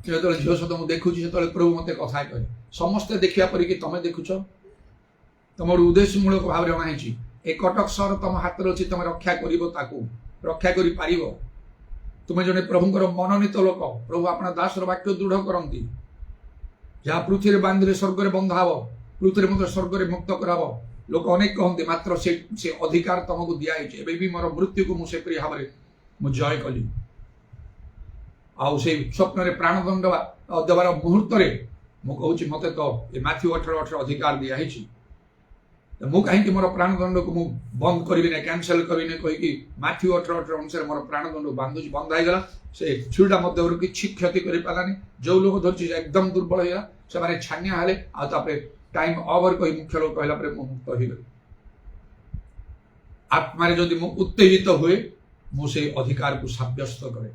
जो झील सहित मुझे देखुची से प्रभु मत कथा कहे समस्ते देखा परिक तुम देखुच तुम उद्देश्यमूलक भाव में अणाई ए कटक सहर तुम हाथ में अच्छी तुम रक्षा रक्षा कर तुम्हें जड़े प्रभुंर मनोनीत लोक प्रभु अपना दासर वाक्य दृढ़ करती जहाँ पृथ्वी में बांधिले स्वर्ग में बंधा हे पृथ्वी में स्वर्ग में मुक्त कराव लोक अनेक कहते मात्र से अधिकार तुमको दिखाई भी मोर मृत्यु को मुझे भाव में जय कली आउ से स्वप्न प्राणदंड देवार मुहूर्त मुझे मत तो ये मैथ्यू 18:18 अधिकार दिखाई मु कहीं मोर प्राणदंड को मु बंद करी ना कैंसल करी कहीकि मैथ्यू 18:18 अनुसार मोर प्राणदंड बंधाईगला से छुरीटा मध्य किसी क्षति कर पारानी जो लोक धरती एकदम दुर्बल होगा से छानिया हेले आगे टाइम ओवर कही मुख्य लोग कहला मुक्त हो गली आत्मा जदि मु उत्तेजित हुए मुझे अधिकार को सब्यस्त करे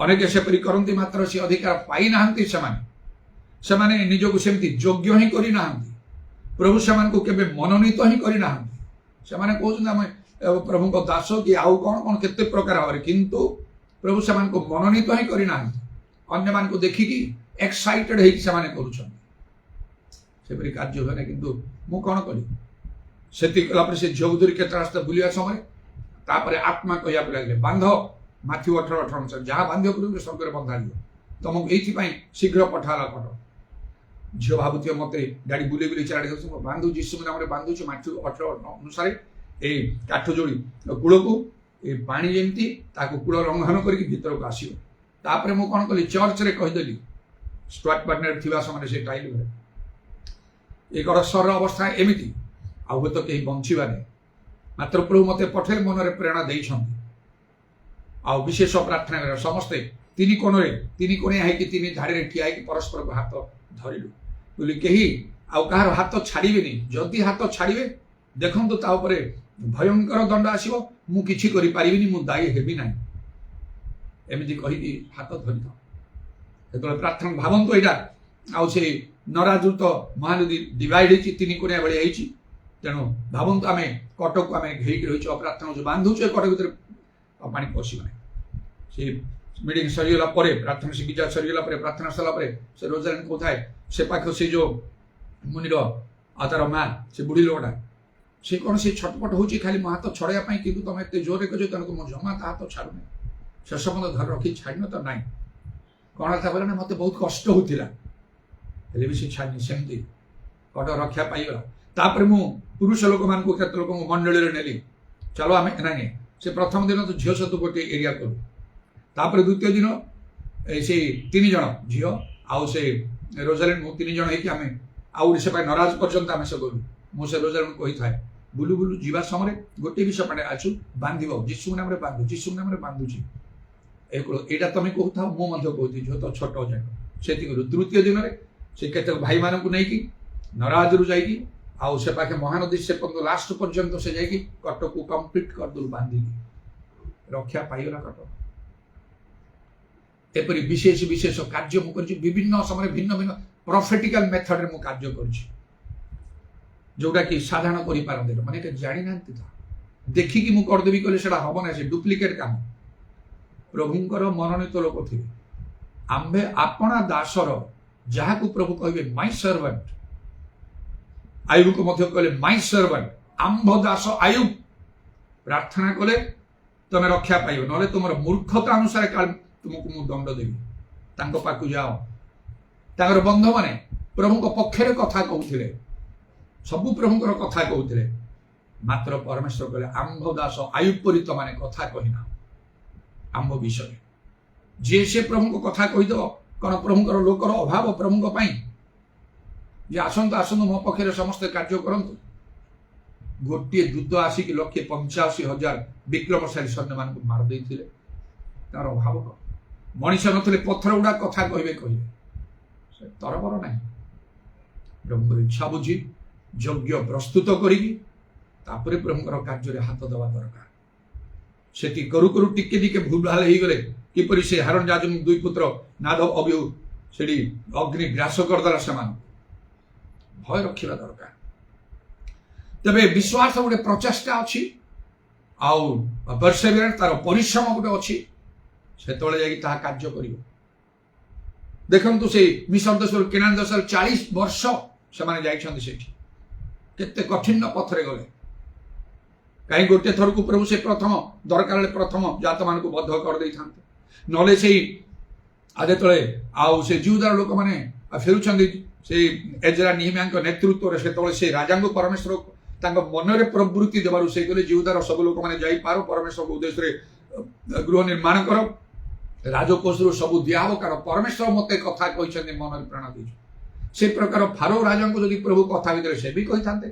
अनेक सेपरी करती मात्र से अधिकार पाई ना से निजक सेमती योग्य ही करना प्रभु से मनोनीत ही करना से प्रभु को दास कि आउ कौन कौन केते प्रकार भाव किंतु प्रभु से मनोनीत ही करना अन्य मान को देखिकी एक्साइटेड होकर ସେପରି କାର୍ଯ୍ୟ ହୁଏ ନା। କିନ୍ତୁ ମୁଁ କ'ଣ କଲି, ସେତିକି କଲା ପରେ ସେ ଝିଅକୁ ଧରି କେତେ ରାସ୍ତା ବୁଲିବା ସମୟରେ ତାପରେ ଆତ୍ମା କହିବାକୁ ଲାଗିଲେ, ବାନ୍ଧ, ମାଥିଉ 18:18 ଅନୁସାରେ, ଯାହା ବାନ୍ଧିବ ପୂର୍ବରୁ ସ୍ୱର୍ଗରେ ବନ୍ଧାଯିବ, ତମକୁ ଏଇଥିପାଇଁ ଶୀଘ୍ର ପଠାହେଲା କଟ। ଝିଅ ଭାବୁଥିବ ମତେ ଗାଡ଼ି ବୁଲେଇ ବୁଲେଇ ଚାରି ଯାଉଛି, ବାନ୍ଧୁ ଯୀଶୁ ନାମରେ ବାନ୍ଧୁଛି, ମାଥିଉ 18 ଅନୁସାରେ ଏଇ କାଠ ଯୋଡ଼ି କୂଳକୁ ଏ ପାଣି ଯେମିତି ତାକୁ କୂଳ ଲଙ୍ଘନ କରିକି ଭିତରକୁ ଆସିବ। ତାପରେ ମୁଁ କ'ଣ କଲି, ଚର୍ଚ୍ଚରେ କହିଦେଲି, ଷ୍ଟୁଆର୍ଟ ପାର୍ଟନର ଥିବା ସମୟରେ ସେ ଟାଇଲ ଘରେ, ଏ ଗଡ଼ସର ଅବସ୍ଥା ଏମିତି, ଆଉ ହୁଏତ କେହି ବଞ୍ଚିବା ନାହିଁ, ମାତ୍ର ପ୍ରଭୁ ମୋତେ ପଠେଇଲେ, ମନରେ ପ୍ରେରଣା ଦେଇଛନ୍ତି। ଆଉ ବିଶେଷ ପ୍ରାର୍ଥନା କରିବା ସମସ୍ତେ ତିନି କୋଣିଆ ହେଇକି ତିନି ଧାଡ଼ିରେ ଠିଆ ହେଇକି ପରସ୍ପରକୁ ହାତ ଧରିଲୁ ବୋଲି କେହି ଆଉ କାହାର ହାତ ଛାଡ଼ିବେନି। ଯଦି ହାତ ଛାଡ଼ିବେ ଦେଖନ୍ତୁ ତା ଉପରେ ଭୟଙ୍କର ଦଣ୍ଡ ଆସିବ, ମୁଁ କିଛି କରିପାରିବିନି, ମୁଁ ଦାୟୀ ହେବି ନାହିଁ, ଏମିତି କହିକି ହାତ ଧରିଥାଉ। ଯେତେବେଳେ ପ୍ରାର୍ଥନା ଭାବନ୍ତୁ ଏଇଟା, ଆଉ ସେ ନରାଦୃତ ମହାନଦୀ ଡିଭାଇଡ୍ ହେଇଛି, ତିନି କୋଣିଆ ଭଳିଆ ହେଇଛି। ତେଣୁ ଭାବନ୍ତୁ ଆମେ କଟକୁ ଆମେ ଘେରିକି ରହିଛୁ, ପ୍ରାର୍ଥନା ଯେଉଁ ବାନ୍ଧୁଛୁ, ଏ କଟ ଭିତରେ ପାଣି ପଶିବ ନାହିଁ। ସେ ମିଟିଂ ସରିଗଲା ପରେ, ପ୍ରାର୍ଥନା ଶିକ୍ଷା ସରିଗଲା ପରେ, ପ୍ରାର୍ଥନା ସରିଲା ପରେ ସେ ରୋଜାଲିନ୍ କହୁଥାଏ, ସେ ପାଖ ସେ ଯେଉଁ ମୁନିର ଆଉ ତାର ମା, ସେ ବୁଢ଼ୀ ଲୋକଟା, ସେ କ'ଣ ସେ ଛଟପଟ ହେଉଛି ଖାଲି ମୋ ହାତ ଛଡ଼େଇବା ପାଇଁ, କିନ୍ତୁ ତମେ ଏତେ ଜୋରରେ କହିଛ, ତେଣୁ ମୋ ଜମା ତା ହାତ ଛାଡ଼ୁନି, ଶେଷ ପର୍ଯ୍ୟନ୍ତ ଧରି ରଖି ଛାଡ଼ିନ ତ ନାହିଁ। କ'ଣ ତା କହିଲା ନା, ମୋତେ ବହୁତ କଷ୍ଟ ହେଉଥିଲା, ହେଲେ ବି ସେ ଛାଡ଼ିନି, ସେମିତି କଟ ରକ୍ଷା ପାଇଗଲା। ତାପରେ ମୁଁ ପୁରୁଷ ଲୋକମାନଙ୍କୁ କେତେ ଲୋକଙ୍କୁ ମଣ୍ଡଳୀରେ ନେଲି, ଚାଲ ଆମେ ନାଇଁ, ସେ ପ୍ରଥମ ଦିନ ତ ଝିଅ ସହିତ ଗୋଟିଏ ଏରିଆ କଲୁ, ତାପରେ ଦ୍ୱିତୀୟ ଦିନ ସେ 3 ଜଣ ଝିଅ ଆଉ ସେ ରୋଜାଲିନ୍ ମୁଁ 3 ଜଣ ହେଇକି ଆମେ ଆଉ ସେ ପାଇଁ ନରାଜ ପର୍ଯ୍ୟନ୍ତ ଆମେ ସେ ଗଲୁ। ମୁଁ ସେ ରୋଜାଲିନ୍ କହିଥାଏ, ବୁଲୁ ବୁଲୁ ଯିବା ସମୟରେ ଗୋଟିଏ ବିଷୟ ପାଇଁ ଆସୁ, ବାନ୍ଧିବ, ଯୀଶୁ ନାମରେ ବାନ୍ଧୁ, ଯୀଶୁ ନାମରେ ବାନ୍ଧୁଛି, ଏଇଟା ତମେ କହୁଥାଉ, ମୁଁ ମଧ୍ୟ କହୁଛି, ଝିଅ ତ ଛୋଟ ଯାକ ସେତିକି। ତୃତୀୟ ଦିନରେ ସେ କେତେକ ଭାଇମାନଙ୍କୁ ନେଇକି ନରାଜରୁ ଯାଇକି ଆଉ ସେ ପାଖେ ମହାନଦୀ ସେ ପର୍ଯ୍ୟନ୍ତ ଲାଷ୍ଟ ପର୍ଯ୍ୟନ୍ତ ସେ ଯାଇକି କଟକୁ କମ୍ପ୍ଲିଟ୍ କରିଦେଲୁ ବାନ୍ଧିକି, ରକ୍ଷା ପାଇଗଲା କଟ। ଏପରି ବିଶେଷ କାର୍ଯ୍ୟ ମୁଁ କରିଛି, ବିଭିନ୍ନ ସମୟରେ ଭିନ୍ନ ଭିନ୍ନ ପ୍ରଫେଟିକାଲ ମେଥଡରେ ମୁଁ କାର୍ଯ୍ୟ କରିଛି, ଯୋଉଟା କି ସାଧାରଣ କରିପାରନ୍ତି, ମାନେ ଏଟା ଜାଣିନାହାନ୍ତି, ତ ଦେଖିକି ମୁଁ କରିଦେବି କହିଲେ ସେଟା ହବ ନାହିଁ, ସେ ଡୁପ୍ଲିକେଟ କାମ। ପ୍ରଭୁଙ୍କର ମନୋନୀତ ଲୋକ ଥିବେ, ଆମ୍ଭେ ଆପଣା ଦାସର, ଯାହାକୁ ପ୍ରଭୁ କହିବେ ମାଇ ସର୍ଭାଣ୍ଟ, ଆୟୁବକୁ ମଧ୍ୟ କହିଲେ ମାଇ ସର୍ଭାଣ୍ଟ, ଆମ୍ଭ ଦାସ ଆୟୁବ, ପ୍ରାର୍ଥନା କଲେ ତମେ ରକ୍ଷା ପାଇବ, ନହେଲେ ତୁମର ମୂର୍ଖତା ଅନୁସାରେ ତୁମକୁ ମୁଁ ଦଣ୍ଡ ଦେବି। ତାଙ୍କ ପାଖକୁ ଯାଅ। ତାଙ୍କର ବନ୍ଧୁମାନେ ପ୍ରଭୁଙ୍କ ପକ୍ଷରେ କଥା କହୁଥିଲେ, ସବୁ ପ୍ରଭୁଙ୍କର କଥା କହୁଥିଲେ, ମାତ୍ର ପରମେଶ୍ୱର କହିଲେ ଆମ୍ଭ ଦାସ ଆୟୁବ ପରି ତମାନେ କଥା କହିନା ଆମ୍ଭ ବିଷୟରେ। ଯିଏ ସେ ପ୍ରଭୁଙ୍କ କଥା କହିଦେବ, କ'ଣ ପ୍ରଭୁଙ୍କର ଲୋକର ଅଭାବ ପ୍ରଭୁଙ୍କ ପାଇଁ ଯେ ଆସନ୍ତୁ ଆସନ୍ତୁ ମୋ ପକ୍ଷରେ ସମସ୍ତେ କାର୍ଯ୍ୟ କରନ୍ତୁ। ଗୋଟିଏ ଦୂତ ଆସିକି 1,85,000 ବିକ୍ରମଶାଳୀ ସୈନ୍ୟମାନଙ୍କୁ ମାରି ଦେଇଥିଲେ, ତାର ଅଭାବ କ'ଣ? ମଣିଷ ନଥିଲେ ପଥର ଗୁଡା କଥା କହିବେ, ସେ ତରବର ନାହିଁ। ପ୍ରଭୁଙ୍କର ଇଚ୍ଛା ବୁଝି ଯୋଗ୍ୟ ପ୍ରସ୍ତୁତ କରିକି ତାପରେ ପ୍ରଭୁଙ୍କର କାର୍ଯ୍ୟରେ ହାତ ଦେବା ଦରକାର। ସେଠି କରୁ କରୁ ଟିକେ ଟିକେ ଭୁଲ ଭାଲ ହେଇଗଲେ, କିପରି ସେ ହାରଣ ଯାଜକ 2 ପୁତ୍ର ନାଦବ ଅବିହୁ ସେଠି ଅଗ୍ନି ଗ୍ରାସ କରିଦେଲା ସେମାନଙ୍କୁ। ଭୟ ରଖିବା ଦରକାର। ତେବେ ବିଶ୍ୱାସ ଗୋଟେ ପ୍ରଚେଷ୍ଟା ଅଛି, ଆଉ ପରସେଭେରାନ୍ସ ତାର ପରିଶ୍ରମ ଗୋଟେ ଅଛି, ସେତେବେଳେ ଯାଇକି ତାହା କାର୍ଯ୍ୟ କରିବ। ଦେଖନ୍ତୁ ସେ ମିଶର ଦେଶରୁ କେନାନ ଦେଶରେ 40 ବର୍ଷ ସେମାନେ ଯାଇଛନ୍ତି, ସେଠି କେତେ କଠିନ ପଥରେ ଗଲେ। କାହିଁ ଗୋଟିଏ ଥରକୁ ପ୍ରଭୁ ସେ ପ୍ରଥମ ଦରକାର ହେଲେ ପ୍ରଥମ ଜାତମାନଙ୍କୁ ବଦ୍ଧ କରିଦେଇଥାନ୍ତେ, ନହେଲେ ସେଇ ଯେତେବେଳେ ଆଉ ସେ ଜିହୁଦାର ଲୋକମାନେ ଫେରୁଛନ୍ତି ସେଇ ଏଜରା ନିହିମିୟାଙ୍କ ନେତୃତ୍ୱରେ, ସେତେବେଳେ ସେ ରାଜାଙ୍କୁ ପରମେଶ୍ୱର ତାଙ୍କ ମନରେ ପ୍ରବୃତ୍ତି ଦେବାରୁ ସେ କହିଲେ ଜିହୁଦାର ସବୁ ଲୋକମାନେ ଯାଇପାରୁ, ପରମେଶ୍ୱରଙ୍କ ଉଦ୍ଦେଶ୍ୟରେ ଗୃହ ନିର୍ମାଣ କର, ରାଜକୋଷରୁ ସବୁ ଦିଆହବ, କାରଣ ପରମେଶ୍ୱର ମୋତେ କଥା କହିଛନ୍ତି, ମନରେ ପ୍ରେରଣା ଦେଇଛୁ। ସେ ପ୍ରକାର ଫାରୋ ରାଜାଙ୍କୁ ଯଦି ପ୍ରଭୁ କଥା ଭିତରେ ସେ ବି କହିଥାନ୍ତେ,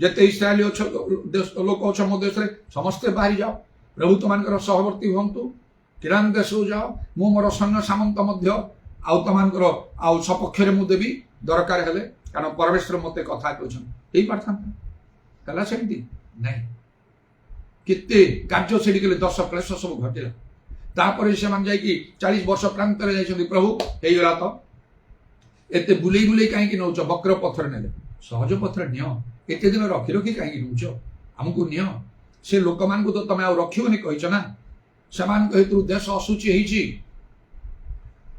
ଯେତେ ଇସ୍ରାଏଲୀ ଲୋକ ଅଛ ମୋ ଦେଶରେ ସମସ୍ତେ ବାହାରି ଯାଅ, ପ୍ରଭୁ ତମାନଙ୍କର ସହବର୍ତ୍ତୀ ହୁଅନ୍ତୁ, କିରାନ ଦେଶକୁ ଯାଅ, ମୁଁ ମୋର ସୈନ୍ୟ ସାମନ୍ତ ମଧ୍ୟ ଆଉ ତମାନଙ୍କର ଆଉ ସପକ୍ଷରେ ମୁଁ ଦେବି ଦରକାର ହେଲେ, କାରଣ ପରମେଶ୍ୱର ମୋତେ କଥା କହିଛନ୍ତି। ହେଇପାରିଥାନ୍ତା, ହେଲା ସେମିତି ନାହିଁ। କେତେ କାର୍ଯ୍ୟ ସେଠି କଲେ, 10 କ୍ଲେଶ ସବୁ ଘଟିଲା। ତାପରେ ସେମାନେ ଯାଇକି 40 ବର୍ଷ ପ୍ରାନ୍ତରେ ଯାଇଛନ୍ତି, ପ୍ରଭୁ ହେଇଗଲା ତ, ଏତେ ବୁଲେଇ ବୁଲେଇ କାହିଁକି ନେଉଛ? ବକ୍ର ପଥର ନେଲେ, ସହଜ ପଥର ନିଅ, ଏତେ ଦିନ ରଖି ରଖି କାହିଁକି ନେଉଛ? ଆମକୁ ନିଅ। ସେ ଲୋକମାନଙ୍କୁ ତ ତମେ ଆଉ ରଖିବନି କହିଛ ନା, ସେମାନଙ୍କ ହେତୁ ଦେଶ ଅଶୁଚି ହେଇଛି।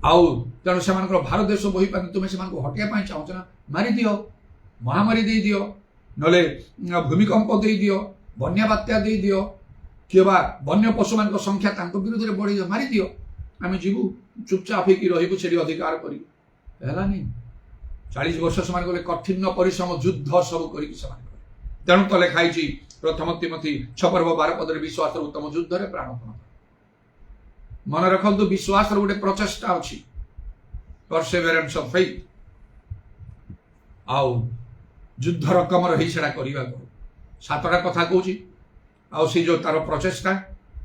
आउ तेणु से भारत देश बोही पार तुम्हें से हटाई चाहूच ना मारी दियो महामारी दे दियो नले भूमिकंप दे दियो बन्या बात्या दे दियो कि वन्य पशु मान संख्या विरुद्ध में बढ़ी मारी दियो आम जीवु चुपचाप हो से अधिकार करी 40 वर्ष से कठिन परिश्रम युद्ध सब कर तेणु तो लिखाई प्रथम तिमोथी 6:12 पदरे विश्वास उत्तम युद्ध रे प्राणपण मन रखु विश्वास गोटे प्रचेषा अच्छी परसेवरेंस ऑफ फेथ आउ युद्ध रकम रही से करने को 7टा कथा कहूँ आउ सी जो तार प्रचेषा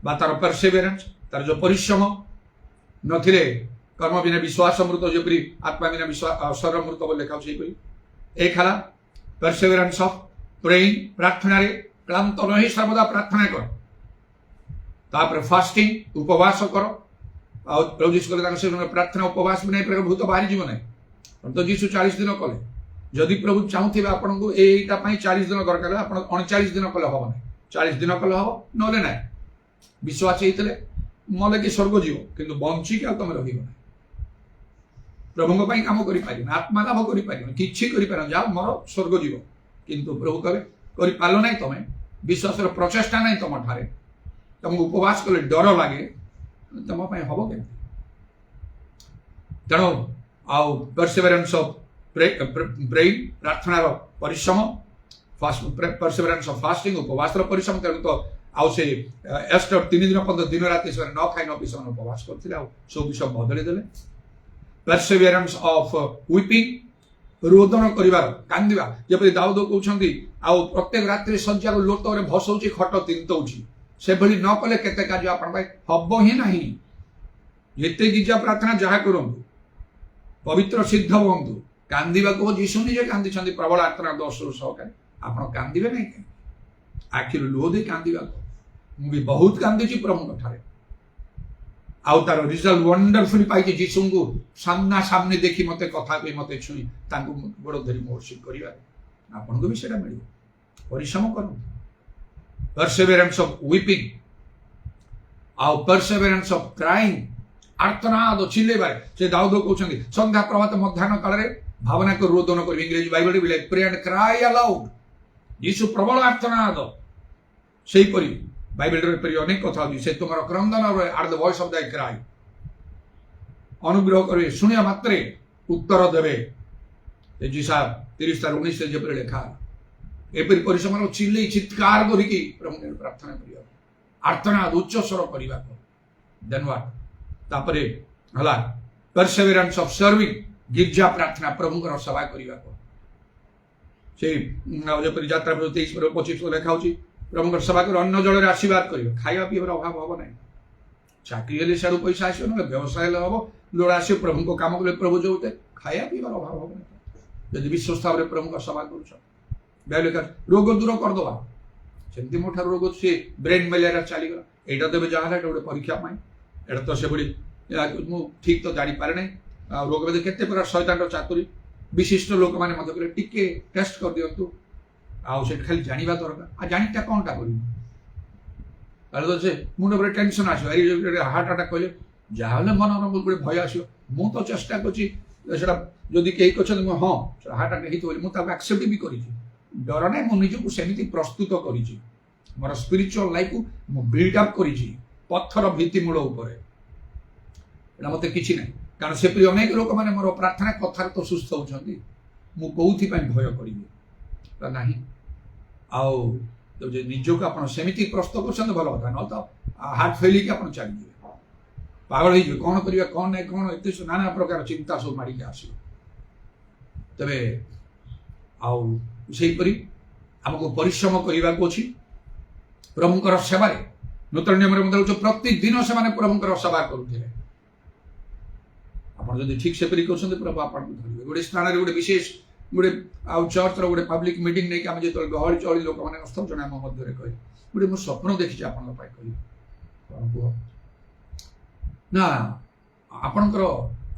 बा तार परसेवरेंस तार जो परिश्रम नथिले कर्म बिना विश्वास मृत जपरी आत्मा बिना विश्वास शरीर मृत बोली लिखा एक है परसेवरेंस ऑफ प्रेइंग प्रार्थना रे क्लांत नहीं सर्वदा प्रार्थना कर तापर फास्टिंग उपवास कर आ प्रभु जीशु कहले प्रार्थना उपवास भी नहीं भूत बाहरी जीव नहीं तो जीशु 40 दिन कले जदि प्रभु चाहूथे आपन को एटा 40 दिन दरकार आप 39 दिन कले हम ना 40 दिन कले हम नले ना विश्वास होते मले कि स्वर्ग जीव कि बंचिक तुम रही प्रभु कम कर आत्मा लाभ कर कि जाओ मोर स्वर्ग जीव किंतु प्रभु कहे कर पाल ना तुम विश्वास प्रचेषा ना तुम ठारे तुमको उपवास कले डर लगे तुम हम के तेणु आउ परसेवरेंस ऑफ प्रेइंग प्रार्थनार परिश्रम परसेवरेंस ऑफ फास्टिंग उपवास परिश्रम तेणु तो आउ से एस्टर 3 दिन पर्यंत दिन राति से न खाई न पी से उपवास करते सब विषय बदली देले परसेवरेंस ऑफ वीपिंग रोदन कर कांदिबा जपरि दाऊद कहउछंती आउ प्रत्येक रात्रि सज्जा को लोटरे भसौची खट तिंतौची से भली न कले केते कार्य आपण भाई हब ही नहीं जेते गिजा प्रार्थना जहा करंतु पवित्र सिद्ध हुंतु कांदिबा को जीशु निजे कांदी छंदी प्रबल आत्मा दोष सहकारे आपण कांदिबे नहीं के आखिर लुह दे कांदिबा को मु भी बहुत कांदी छी प्रभु ठारे आउ तार रिजल्ट वंडरफुल पाई जीशु को सामना सामने देखी मते कथा कही मते छुई तांको गोड़ धरी मोर्शिप करिवा आपण को भी सेटा मिलियो परिश्रम करू परसेवरेंस ऑफ वीपिंग आउ परसेवरेंस ऑफ क्राइंग आर्तनाद चिल्लेबार से दाऊद कहउछंती संध्या प्रभात मध्याह्न काल रे भावना को रोदन कर इंग्लिश बाइबल रे प्रे एंड क्राई अलाउड यीशु प्रबल आर्तनाद सेही परी बाइबल रे परी अनेक कथा अछि से तुमर क्रंदन आर the voice of the cry अनुग्रह करे सुनिया मात्रे उत्तर देबे जीसा 30:19 से जब लिखा एपरी परिश्रम चिल्ले चित्कार करिकी प्रभु प्रार्थना करिया आर्तनाद उच्च स्वर करिवा को धन्यवाद तापरे हला परसेवरेंस ऑफ सर्विंग गिरजा प्रार्थना प्रभु सेवा करिवा को से जपरी यात्रा 23:25 लिखा होची प्रभु सेवा कर अन्न जल आशीर्वाद कर खाଇବା ପିଇବାର ଅଭାବ ହବ ନାହିଁ ଚାକିରି ହେଲେ ସିଆଡ଼ୁ ପଇସା ଆସିବ ନହେଲେ ବ୍ୟବସାୟ ହେଲେ ହବ ଲୋଡ଼ ଆସିବ ପ୍ରଭୁଙ୍କ କାମ କଲେ ପ୍ରଭୁ ଯୋଉତେ ଖାଇବା ପିଇବାର ଅଭାବ ହବ ନାହିଁ ଯଦି ବିଶ୍ୱସ୍ତ ଭାବରେ ପ୍ରଭୁଙ୍କ ସେବା କରୁଛ ବେଲେକା ରୋଗ ଦୂର କରିଦେବା ସେମିତି ମୋ ଠାରୁ ରୋଗ ସେ ବ୍ରେନ୍ ମ୍ୟାଲେରିଆ ଚାଲିଗଲା ଏଇଟା ଦେବେ ଯାହା ହେଲା ଏଇଟା ଗୋଟେ ପରୀକ୍ଷା ପାଇଁ ଏଇଟା ତ ସେଭଳି ମୁଁ ଠିକ୍ ତ ଜାଣିପାରେ ନାହିଁ ଆଉ ରୋଗ ବେଦେ କେତେ ପ୍ରକାର ଶୈତାନର ଚାତୁରୀ विशिष्ट लोक मैंने मत कहे टिके टेस्ट कर दिंतु आउ से खाली जानिबा दरकार आ जानिटा कोनटा करी अरे तो से मुंड पर टेंशन आसो अरे हार्ट अटैक कहले जाहले मन गोटे भय आसो मु तो चेष्टा करछि सेटा जदि केही कहछन हां हार्ट अटैक हित बोली मु ताको एक्सेप्ट भी करिछि डर नै मु निजको सेमिति प्रस्तुत करिछि मोर स्पिरिचुअल लाइफ को मु बिल्ड अप करिछि पत्थर भित्ति मूल ऊपर एटा मते किछि नै कारण से अनेक लोक मैंने मोर प्रार्थना कथार तो सुस्थ होती मुझे भय करी ना आउ निजक आप सेमती प्रस्तुत कर भल कथा न तो हार्ट फेल कि आप चलिए पागल हो कौन करिया कौन नहीं कौन एत नाना प्रकार चिंता सब मारिक आस तेरे आईपरी आमको परिश्रम करने को अच्छी प्रभुंर सेवार नूतन नियम प्रतिदिन से प्रभुंर सेवा करुले आप ठीक से कर प्रभु आप गोटे स्थान गोटे विशेष गोटे आउ चर्च रोटे पब्लिक मीटिंग नहीं आम जो गहली चहली लोक मैंने अस्त जन आम मध्य कहे गोटे मुझे स्वप्न देखी आप कह ना आपणकर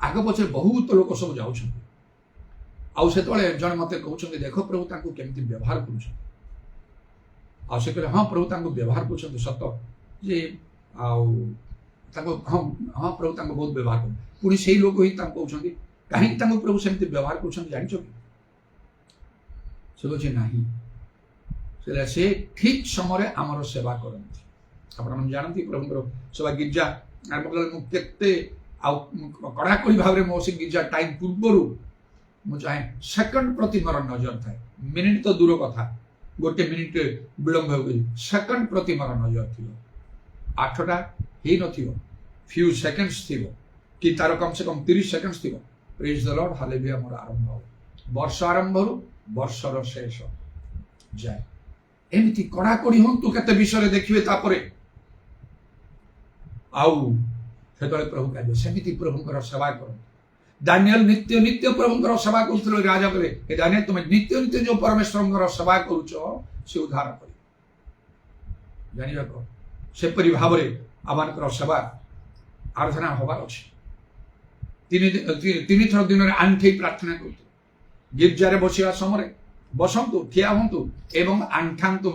आग पचे बहुत लोक सब जाऊँ से जन मत कहते देख प्रभु तांको केमती व्यवहार कर हाँ प्रभु तांको व्यवहार कर सत जे हाँ हाँ प्रभु बहुत व्यवहार कर पुणी से लोक ही कहते कहीं प्रभु सेमती व्यवहार कर जान कि से कहे ना से ठीक समय आमर सेवा करती आप जानती प्रभु सेवा गिर्जा आरंभ कले कड़ाकड़ी भाव में मो से गिर्जा टाइम पूर्व मुझे चाहे सेकंड प्रति मोर नजर थाए मिनिट तो दूर कथा गोटे मिनिट विलंब हो सेकंड प्रति मोर नजर थी 8टा ही न फ्यू सेकंड्स थी कि तार कम से कम 30 सेकंड्स थी प्रेज द लॉर्ड हालेलुया मोर आरंभ हो वर्ष आरंभ वर्षर शेष जाए एमती कड़ाकड़ी हूँ केते विषय देखिए आउ से प्रभु कार्य सेमती प्रभुंर सेवा कर दानियल नित्य नित्य प्रभुंर सेवा कर राजा कहे हे दानियल तुम नित्य नित्य जो परमेश्वर सेवा करुच से उद्धार कर जान सेपरी भाव आम सेवा आराधना हबार अच्छी तीन थर दिन में आंठे प्रार्थना कर गिर्जार बसवा समय बसतु ठिया हूँ एवं आंठातु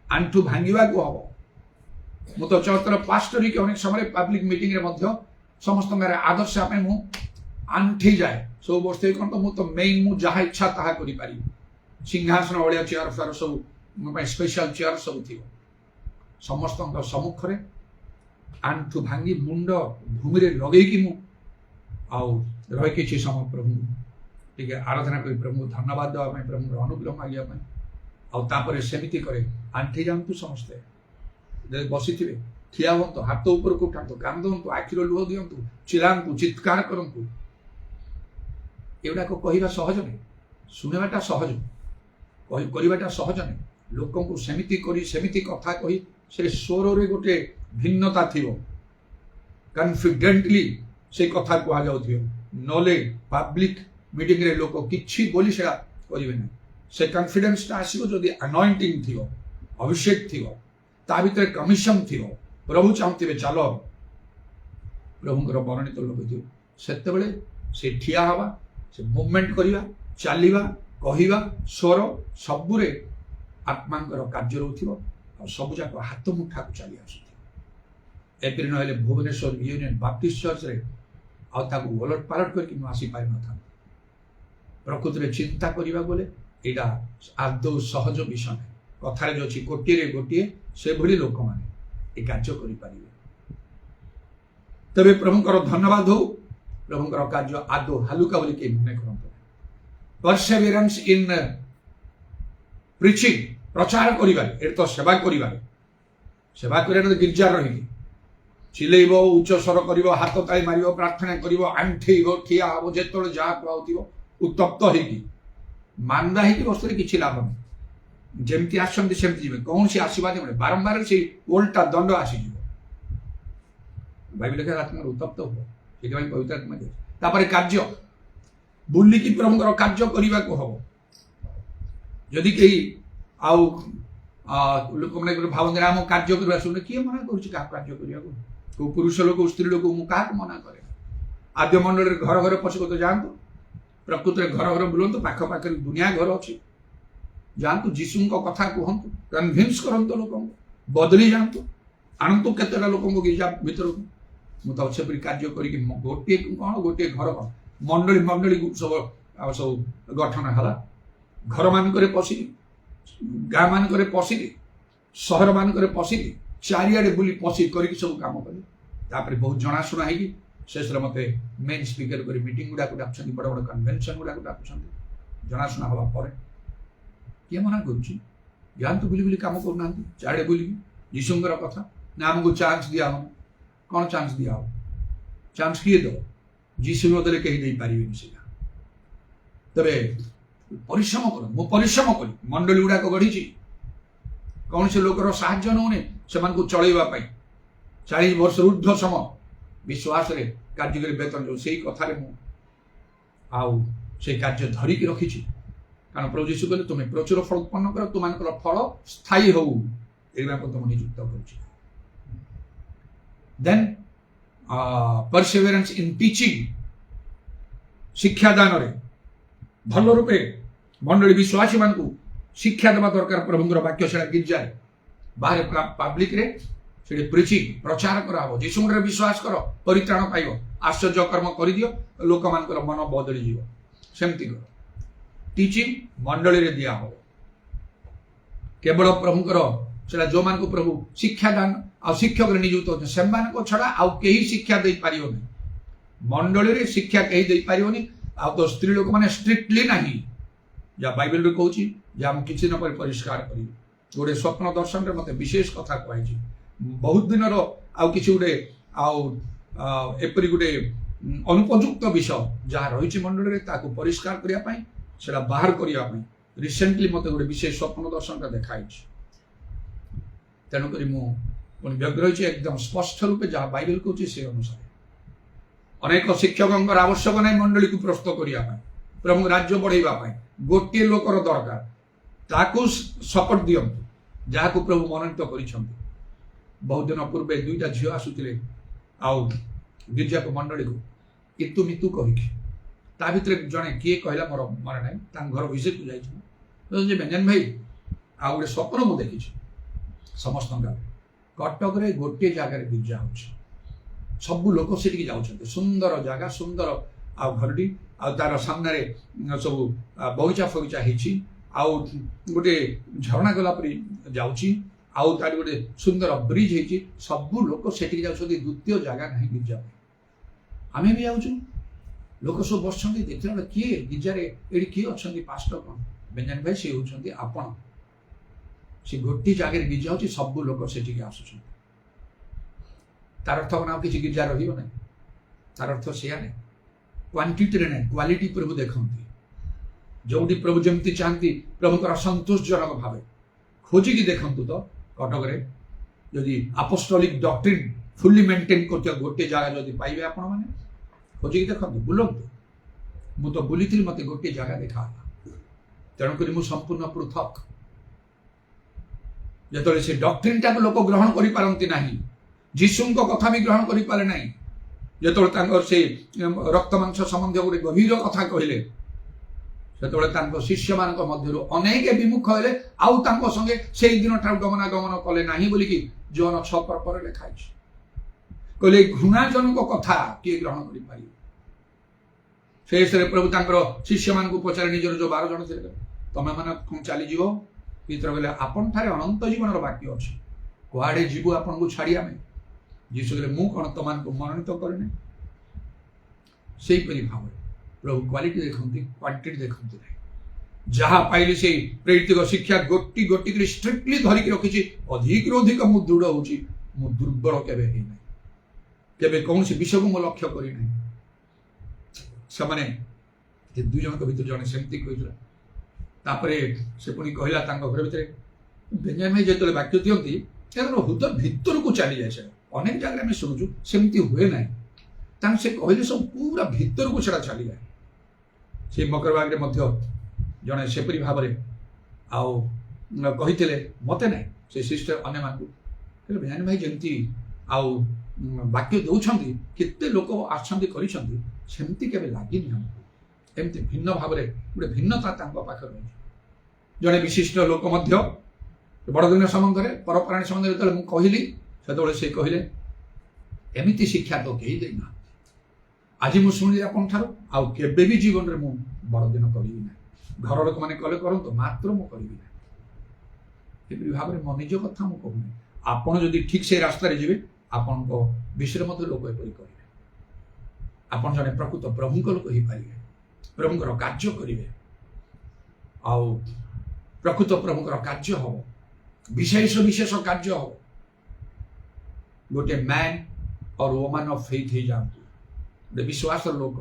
आंठू भांगा हम मु तो चर्चर पास्टर कि अनेक समय पब्लिक मीटिंग रे समस्त आदर्श मु आंठी जाए सब बस कौन तो मुझे मेन मु जहाँ इच्छा ताहा करि पारि सिंहासन भाया चेयर फार सब स्पेशल चेयर सब थी समस्त सम्मुख में आंठू भांगी मुंड भूमि लगे रही किसी समय प्रभु टे आराधना कर प्रभु धन्यवाद देवाई प्रभु अनुग्रह मांगे सेमती करे आंठी जातु समस्ते बसी थे ठिया हूँ हाथ ऊपर को उठातु कांदू आखिर लुह दिंतु चिल्लातु चित्कार करूँ एगुड़ा कहवा सहज नहीं शुणाटा सहज करवाटा सहज नहीं लोक को सेमती कथा कही से स्वर रे गोटे भिन्नता थी कन्फिडेंटली से कथा कहुए नले पब्लिक मीटिंग रे लोक किछि बोली से करेंगे ना से कॉन्फिडेंस आसो जदि अनॉइंटिंग थी अभिषेक थी ता भीतर कमिशन थी प्रभु चाहते चलो प्रभुंर वर्णित लोक थी से ठिया हवा से मुवमेंट करवा चलवा कहवा स्वर सबुरे आत्मांकर कार्य रोथो सबुजाक हाथ मुठा को चली आसुथि एप्रिल ना भुवनेश्वर यूनियन बाप्टिस्ट चर्च रे ओलट पालट करके आसी पारि न प्रकृति में चिंता करने बोले यहाँ आदौ सहज विषय कथार जो अच्छी गोटे गोटे से भली लोक मैंने कार्य करें तबे प्रभुंकर धन्यवाद हो प्रभुंकर कार्य आदौ हालुका बोली कहीं मने करते परसेवरेंस इन प्रीचिंग प्रचार करिबार तो सेवा कर गिर्जार रही चिलेब उच्च स्वर कर हाथ ताली मार प्रार्थना कर आंठेब ठिया हम जो जहाँ कहु उत्तप्त होगी मांदा हो बस कि लाभ नहीं जमती आसमती जी कौन सी आशीर्वाद मिले बारंबार से ओल्टा दंड आसीज बाइबल लिखा आत्मा उत्तप्त हो पवित्र आत्मा दिए कार्य बुलिकी प्रभुंर कार्य करने को हम जदि कहीं आउ लोक मैंने भावना आम कार्य करवा शुणे किए मना कर कार्य करने पुरुष लोक स्त्री लोक मुझे क्या मना करे आद्य मंडल घर घर पशु तो जातु प्रकृति घर घर बुलंतु पाख पाखे दुनिया घर अच्छी जातु जीशु कथा कहतु कन्भिन्स करतु लोक बदली जातु आणतु केतेटा लोक गिर्जा भर मुझे से कार्य कर गोटे कौन गोटे घर कौन मंडली मंडली सब गठन है घर मानक पशिली गाँ मानक पशिली सहर मानक पशिली चारिआडे बुली पशि कर सब कम कली बहुत जनाशुना है शेष मत मेन स्पीकर कर मीटिंग गुड़ा डाक बड़ बड़ कन्वेन्शन गुड़ा डाक जनाशुना हवा किए मना कर बुली बुली कम करना चारिड़े बुल जीशुंर कथा ना आमको चांस दिया हो कौन चांस दिया हो चांस किए दो जीशु नदेले कहीं पारे तबे परिश्रम कर मु परिश्रम करी मंडली गुड़ाक गढ़ी कौन से लोकर साहाय्य नौने से चलवाई 40 वर्ष ऊर्ध्व समय विश्वास रे कार्य कर वेतन जो से कथार से कार्य धरिकी रखी कारण प्रभु यीशु कहले तुम्हें प्रचुर फल उत्पन्न कर तुम फल स्थायी हो तुम नियुक्त कर देन परसेवरेंस इन टीचिंग शिक्षादान रे भल रूपे मंडली विश्वासी मान शिक्षा देवा दरकार प्रभुंर वाक्य से गिर्जा बाहर पब्लिक रे ସେଠି ପ୍ରିଚିଂ ପ୍ରଚାର କରାହବ। ଯୀଶୁଙ୍କର ବିଶ୍ୱାସ କର ପରିତ୍ରାଣ ପାଇବ। ଆଶ୍ଚର୍ଯ୍ୟ କର୍ମ କରିଦିଅ ଲୋକମାନଙ୍କର ମନ ବଦଳିଯିବ। ସେମିତି କର। ଟିଚିଂ ମଣ୍ଡଳୀରେ ଦିଆହବ। କେବଳ ପ୍ରଭୁଙ୍କର ସେଟା ଯୋଉମାନଙ୍କୁ ପ୍ରଭୁ ଶିକ୍ଷାଦାନ ଆଉ ଶିକ୍ଷକରେ ନିଯୁକ୍ତ ଅଛନ୍ତି ସେମାନଙ୍କ ଛଡା ଆଉ କେହି ଶିକ୍ଷା ଦେଇପାରିବନି। ମଣ୍ଡଳୀରେ ଶିକ୍ଷା କେହି ଦେଇପାରିବନି। ଆଉ ତ ସ୍ତ୍ରୀ ଲୋକମାନେ ଷ୍ଟ୍ରିକ୍ଟଲି ନାହିଁ, ଯାହା ବାଇବେଲରେ କହୁଛି, ଯାହା ମୁଁ କିଛି ଦିନ ପରେ ପରିଷ୍କାର କରିବି। ଗୋଟେ ସ୍ୱପ୍ନ ଦର୍ଶନରେ ମତେ ବିଶେଷ କଥା କୁହାଯାଇଛି। ବହୁତ ଦିନର ଆଉ କିଛି ଗୋଟେ ଆଉ ଏପରି ଗୋଟେ ଅନୁପଯୁକ୍ତ ବିଷୟ ଯାହା ରହିଛି ମଣ୍ଡଳୀରେ ତାକୁ ପରିଷ୍କାର କରିବା ପାଇଁ, ସେଟା ବାହାର କରିବା ପାଇଁ ରିସେଣ୍ଟଲି ମତେ ଗୋଟେ ବିଶେଷ ସ୍ୱପ୍ନ ଦର୍ଶନଟା ଦେଖାଯାଇଛି। ତେଣୁକରି ମୁଁ ପୁଣି ବ୍ୟଗ୍ର ରହିଛି ଏକଦମ ସ୍ପଷ୍ଟ ରୂପେ ଯାହା ବାଇବେଲ କହୁଛି ସେ ଅନୁସାରେ। ଅନେକ ଶିକ୍ଷକଙ୍କର ଆବଶ୍ୟକ ନାହିଁ ମଣ୍ଡଳୀକୁ ପ୍ରସ୍ତୁତ କରିବା ପାଇଁ, ପ୍ରଭୁ ରାଜ୍ୟ ବଢେଇବା ପାଇଁ। ଗୋଟିଏ ଲୋକର ଦରକାର, ତାକୁ ସପୋର୍ଟ ଦିଅନ୍ତୁ ଯାହାକୁ ପ୍ରଭୁ ମନୋନୀତ କରିଛନ୍ତି। ବହୁତ ଦିନ ପୂର୍ବେ ଦୁଇଟା ଝିଅ ଆସୁଥିଲେ ଆଉ ଗିର୍ଜାକୁ ମଣ୍ଡଳୀକୁ ଇତୁ ମିତୁ କହିକି। ତା ଭିତରେ ଜଣେ କିଏ କହିଲା ମୋର ମନେ ନାହିଁ, ତାଙ୍କ ଘର ଭିଜିଟକୁ ଯାଇଥିଲି। ବେଞ୍ଜାମିନ ଭାଇ ଆଉ ଗୋଟେ ସ୍ୱପ୍ନ ମୁଁ ଦେଖିଛି ସମସ୍ତଙ୍କ କଟକରେ ଗୋଟିଏ ଜାଗାରେ ଗିର୍ଜା ହଉଛି, ସବୁ ଲୋକ ସେଠିକି ଯାଉଛନ୍ତି। ସୁନ୍ଦର ଜାଗା, ସୁନ୍ଦର ଆଉ ଘରଟି, ଆଉ ତାର ସାମ୍ନାରେ ସବୁ ବଗିଚା ଫଗିଚା ହେଇଛି, ଆଉ ଗୋଟେ ଝରଣା ଗଲା ପରି ଯାଉଛି, ଆଉ ତାର ଗୋଟେ ସୁନ୍ଦର ବ୍ରିଜ ହେଇଛି। ସବୁ ଲୋକ ସେଠିକି ଯାଉଛନ୍ତି, ଦ୍ୱିତୀୟ ଜାଗା ନାହିଁ ଗିର୍ଜା ପାଇଁ। ଆମେ ବି ଯାଉଛୁ, ଲୋକ ସବୁ ବସୁଛନ୍ତି। ଦେଖିଲା ବେଳେ କିଏ ଗିର୍ଜାରେ ଏଠି କିଏ ଅଛନ୍ତି ପାଷ୍ଟର କଣ? ବେଞ୍ଜାମିନ ଭାଇ ସେ ହଉଛନ୍ତି ଆପଣ। ସେ ଗୋଟିଏ ଜାଗାରେ ଗିର୍ଜା ହଉଛି, ସବୁ ଲୋକ ସେଠିକି ଆସୁଛନ୍ତି। ତାର ଅର୍ଥ କଣ ଆଉ କିଛି ଗିର୍ଜା ରହିବ ନାହିଁ? ତାର ଅର୍ଥ ସେଇଆ ନାହିଁ। କ୍ୱାଣ୍ଟିଟିରେ ନାହିଁ, କ୍ୱାଲିଟି ପ୍ରଭୁ ଦେଖନ୍ତି। ଯୋଉଠି ପ୍ରଭୁ ଯେମିତି ଚାହାନ୍ତି ପ୍ରଭୁଙ୍କର ସନ୍ତୋଷଜନକ ଭାବେ ଖୋଜିକି ଦେଖନ୍ତୁ ତ କଟକରେ ଯଦି ଆପୋଷ୍ଟୋଲିକ ଡକ୍ଟ୍ରିନ୍ ଫୁଲି ମେଣ୍ଟେନ୍ କରୁଥିବା ଗୋଟିଏ ଜାଗା ଯଦି ପାଇବେ ଆପଣମାନେ, ଖୋଜିକି ଦେଖନ୍ତୁ, ବୁଲନ୍ତୁ। ମୁଁ ତ ବୁଲିଥିଲି, ମତେ ଗୋଟିଏ ଜାଗା ଦେଖାହେଲା। ତେଣୁକରି ମୁଁ ସମ୍ପୂର୍ଣ୍ଣ ପୃଥକ। ଯେତେବେଳେ ସେ ଡକ୍ଟ୍ରିନଟାକୁ ଲୋକ ଗ୍ରହଣ କରିପାରନ୍ତି ନାହିଁ, ଯୀଶୁଙ୍କ କଥା ବି ଗ୍ରହଣ କରିପାରେ ନାହିଁ, ଯେତେବେଳେ ତାଙ୍କର ସେ ରକ୍ତ ମାଂସ ସମ୍ବନ୍ଧୀୟ ଗୋଟେ ଗଭୀର କଥା କହିଲେ, ସେତେବେଳେ ତାଙ୍କ ଶିଷ୍ୟମାନଙ୍କ ମଧ୍ୟରୁ ଅନେକ ବିମୁଖ ହେଲେ, ଆଉ ତାଙ୍କ ସଙ୍ଗେ ସେଇ ଦିନଠାରୁ ଗମନାଗମନ କଲେ ନାହିଁ ବୋଲିକି ଜୋନ 6 ପରେ ଲେଖା ହେଇଛି। କହିଲେ ଏଇ ଘୃଣାଜନକ କଥା କିଏ ଗ୍ରହଣ କରିପାରିବ? ଶେଷରେ ପ୍ରଭୁ ତାଙ୍କର ଶିଷ୍ୟମାନଙ୍କୁ ପଚାରି, ନିଜର ଯୋଉ 12 ଜଣ ଥିଲେ, ତମେ ମାନେ କଣ ଚାଲିଯିବ? ପିତର କହିଲେ ଆପଣଠାରେ ଅନନ୍ତ ଜୀବନର ବାକ୍ୟ ଅଛି, କୁଆଡେ ଯିବୁ ଆପଣଙ୍କୁ ଛାଡି ଆମେ? ଯୀଶୁ କହିଲେ ମୁଁ କଣ ତମାନଙ୍କୁ ମନୋନୀତ କରିନି? ସେଇପରି ଭାବରେ ପ୍ରଭୁ କ୍ୱାଲିଟି ଦେଖନ୍ତି, କ୍ୱାଣ୍ଟିଟି ଦେଖନ୍ତି ନାହିଁ। ଯାହା ପାଇଲି ସେଇ ପ୍ରେରିତ ଶିକ୍ଷା ଗୋଟି ଗୋଟି କରି ଷ୍ଟ୍ରିକ୍ଟଲି ଧରିକି ରଖିଛି। ଅଧିକରୁ ଅଧିକ ମୁଁ ଦୃଢ ହଉଛି, ମୁଁ ଦୁର୍ବଳ କେବେ ହେଇନାହିଁ, କେବେ କୌଣସି ବିଷୟକୁ ମୁଁ ଲକ୍ଷ୍ୟ କରିନାହିଁ। ସେମାନେ ଦୁଇ ଜଣଙ୍କ ଭିତରୁ ଜଣେ ସେମିତି କହିଥିଲା। ତାପରେ ସେ ପୁଣି କହିଲା ତାଙ୍କ ଘର ଭିତରେ, ବେଞ୍ଜାମିନ ଭାଇ ଯେତେବେଳେ ବାକ୍ୟ ଦିଅନ୍ତି ତାଙ୍କର ହୃଦୟ ଭିତରକୁ ଚାଲିଯାଏ। ସେ ଅନେକ ଜାଗାରେ ଆମେ ଶୁଣୁଛୁ, ସେମିତି ହୁଏ ନାହିଁ। ତାଙ୍କୁ ସେ କହିଲେ ସବୁ ପୁରା ଭିତରକୁ ସେଟା ଚାଲିଯାଏ। ସେ ମକରବାଗରେ ମଧ୍ୟ ଜଣେ ସେପରି ଭାବରେ ଆଉ କହିଥିଲେ, ମତେ ନାହିଁ, ସେ ସିଷ୍ଟର ଅନ୍ୟମାନଙ୍କୁ କହିଲେ, ବେଞ୍ଜାମିନ ଭାଇ ଯେମିତି ଆଉ ବାକ୍ୟ ଦଉଛନ୍ତି, କେତେ ଲୋକ ଆସନ୍ତି କରିଛନ୍ତି, ସେମିତି କେବେ ଲାଗିନି ଆମକୁ। ଏମିତି ଭିନ୍ନ ଭାବରେ ଗୋଟେ ଭିନ୍ନତା ତାଙ୍କ ପାଖରେ ରହିଛି। ଜଣେ ବିଶିଷ୍ଟ ଲୋକ ମଧ୍ୟ ବଡ଼ଦିନ ସମ୍ବନ୍ଧରେ, ପରପରାଣୀ ସମ୍ବନ୍ଧରେ ଯେତେବେଳେ ମୁଁ କହିଲି, ସେତେବେଳେ ସେ କହିଲେ, ଏମିତି ଶିକ୍ଷା ତ କେହି ଦେଇନାହାନ୍ତି। ଆଜି ମୁଁ ଶୁଣିଲି ଆପଣଙ୍କଠାରୁ, ଆଉ କେବେ ବି ଜୀବନରେ ମୁଁ ବଡ଼ଦିନ କରିବି ନାହିଁ। ଘର ଲୋକମାନେ କଲେ କରନ୍ତୁ, ମାତ୍ର ମୁଁ କରିବି ନାହିଁ। ଏପରି ଭାବରେ ମୋ ନିଜ କଥା ମୁଁ କହୁନି। ଆପଣ ଯଦି ଠିକ୍ ସେ ରାସ୍ତାରେ ଯିବେ, ଆପଣଙ୍କ ବିଷୟରେ ମଧ୍ୟ ଲୋକ ଏପରି କରିବେ। ଆପଣ ଜଣେ ପ୍ରକୃତ ପ୍ରଭୁଙ୍କ ଲୋକ ହେଇପାରିବେ, ପ୍ରଭୁଙ୍କର କାର୍ଯ୍ୟ କରିବେ, ଆଉ ପ୍ରକୃତ ପ୍ରଭୁଙ୍କର କାର୍ଯ୍ୟ ହବ, ବିଶେଷ ବିଶେଷ କାର୍ଯ୍ୟ ହବ। ଗୋଟେ ମ୍ୟାନ୍ और वोमन ऑफ फेथ ହେଇଯାଆନ୍ତୁ, ଗୋଟେ ବିଶ୍ୱାସର ଲୋକ।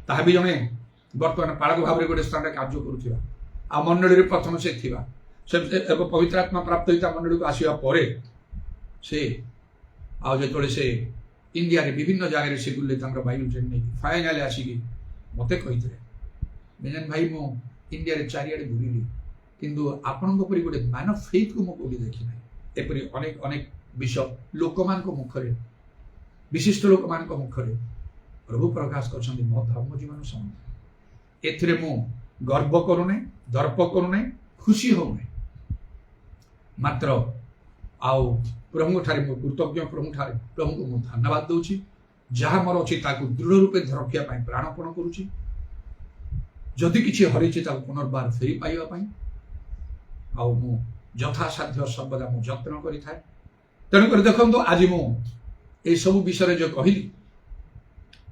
ତାହା ବି ଜଣେ ବର୍ତ୍ତମାନ ପାଳକ ଭାବରେ ଗୋଟେ ସ୍ଥାନରେ କାର୍ଯ୍ୟ କରୁଥିବା, ଆଉ ମଣ୍ଡଳୀରେ ପ୍ରଥମ ସେ ଥିବା, ସେ ପବିତ୍ର ଆତ୍ମା ପ୍ରାପ୍ତ ହୋଇ ତା ମଣ୍ଡଳୀକୁ ଆସିବା ପରେ ସେ ଆଉ ଯେତେବେଳେ ସେ ଇଣ୍ଡିଆରେ ବିଭିନ୍ନ ଜାଗାରେ ସେ ବୁଲିଲେ ତାଙ୍କର ବାଇବେଲ ଟ୍ରେନିଂ ନେଇକି, ଫାଇନାଲି ଆସିକି ମତେ କହିଥିଲେ, ବେଞ୍ଜାମିନ ଭାଇ ମୁଁ ଇଣ୍ଡିଆରେ ଚାରିଆଡ଼େ ବୁଲିଲି, କିନ୍ତୁ ଆପଣଙ୍କ ପରି ଗୋଟେ ମ୍ୟାନ୍ ଅଫ୍ ଫେଥକୁ ମୁଁ କୋଉଠି ଦେଖିନାହିଁ। ଏପରି ଅନେକ ଅନେକ ବିଷୟ ଲୋକମାନଙ୍କ ମୁଖରେ, ବିଶିଷ୍ଟ ଲୋକମାନଙ୍କ ମୁଖରେ ପ୍ରଭୁ ପ୍ରକାଶ କରିଛନ୍ତି ମୋ ଧର୍ମ ଜୀବନ ସମ୍ବନ୍ଧରେ। ଏଥିରେ ମୁଁ ଗର୍ବ କରୁନାହିଁ, ଦର୍ପ କରୁନାହିଁ, ଖୁସି ହଉନାହିଁ। ମାତ୍ର आउ प्रभु ठारे मो कृतज्ञ प्रभु ठारे प्रभु को मु धन्यवाद दूची जहाँ मोर अच्छी दृढ़ रूपे रखिया प्राणपण करुची जदि किसी हरइछि पुनर्बार फेरी पाइबा आउ मु यथासाध्य सर्वदा मु जत्न करि थाए। तेणुक देखो आज मु ए सब विषय जो कहली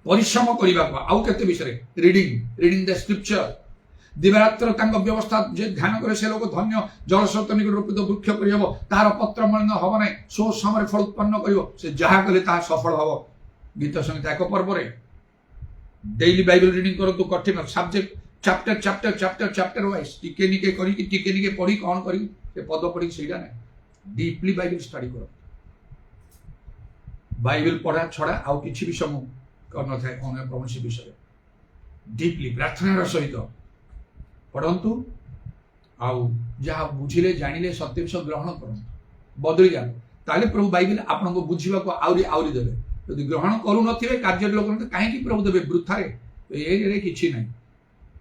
परिश्रम करने आउ केते विषय रीडिंग द स्क्रिप्चर दिवारात्र व्यवस्था जे ध्यान करे से लोक धन्य जल स्रोत निकट रूपित वृक्ष करहब तार पत्र मलिन हम ना सो समय फल उत्पन्न कर से जहाँ कले ताहा सफल हम। गीत संहिता एक पर्व डेली बाइबल रीडिंग करूँ कठिन subject chapter chapter chapter chapter wise टिके निके टिके पढ़ी कौन करी पद पढ़ी से डीपली बाइबल स्टडी कर बाइबल पढ़ा छड़ा आउ किसी भी समय कर न था कौन विषय डीपली प्रार्थनार सहित पढ़ंतु आउ जहाँ बुझिले जानिले सत्य विषय ग्रहण करंतु बदली जाए ताले प्रभु बाइबल आपन को बुझिबा को आउरी आउरी देबे यदि ग्रहण करू नथिबे कार्य लोक कहीं प्रभु देबे वृथारे ए किछि नै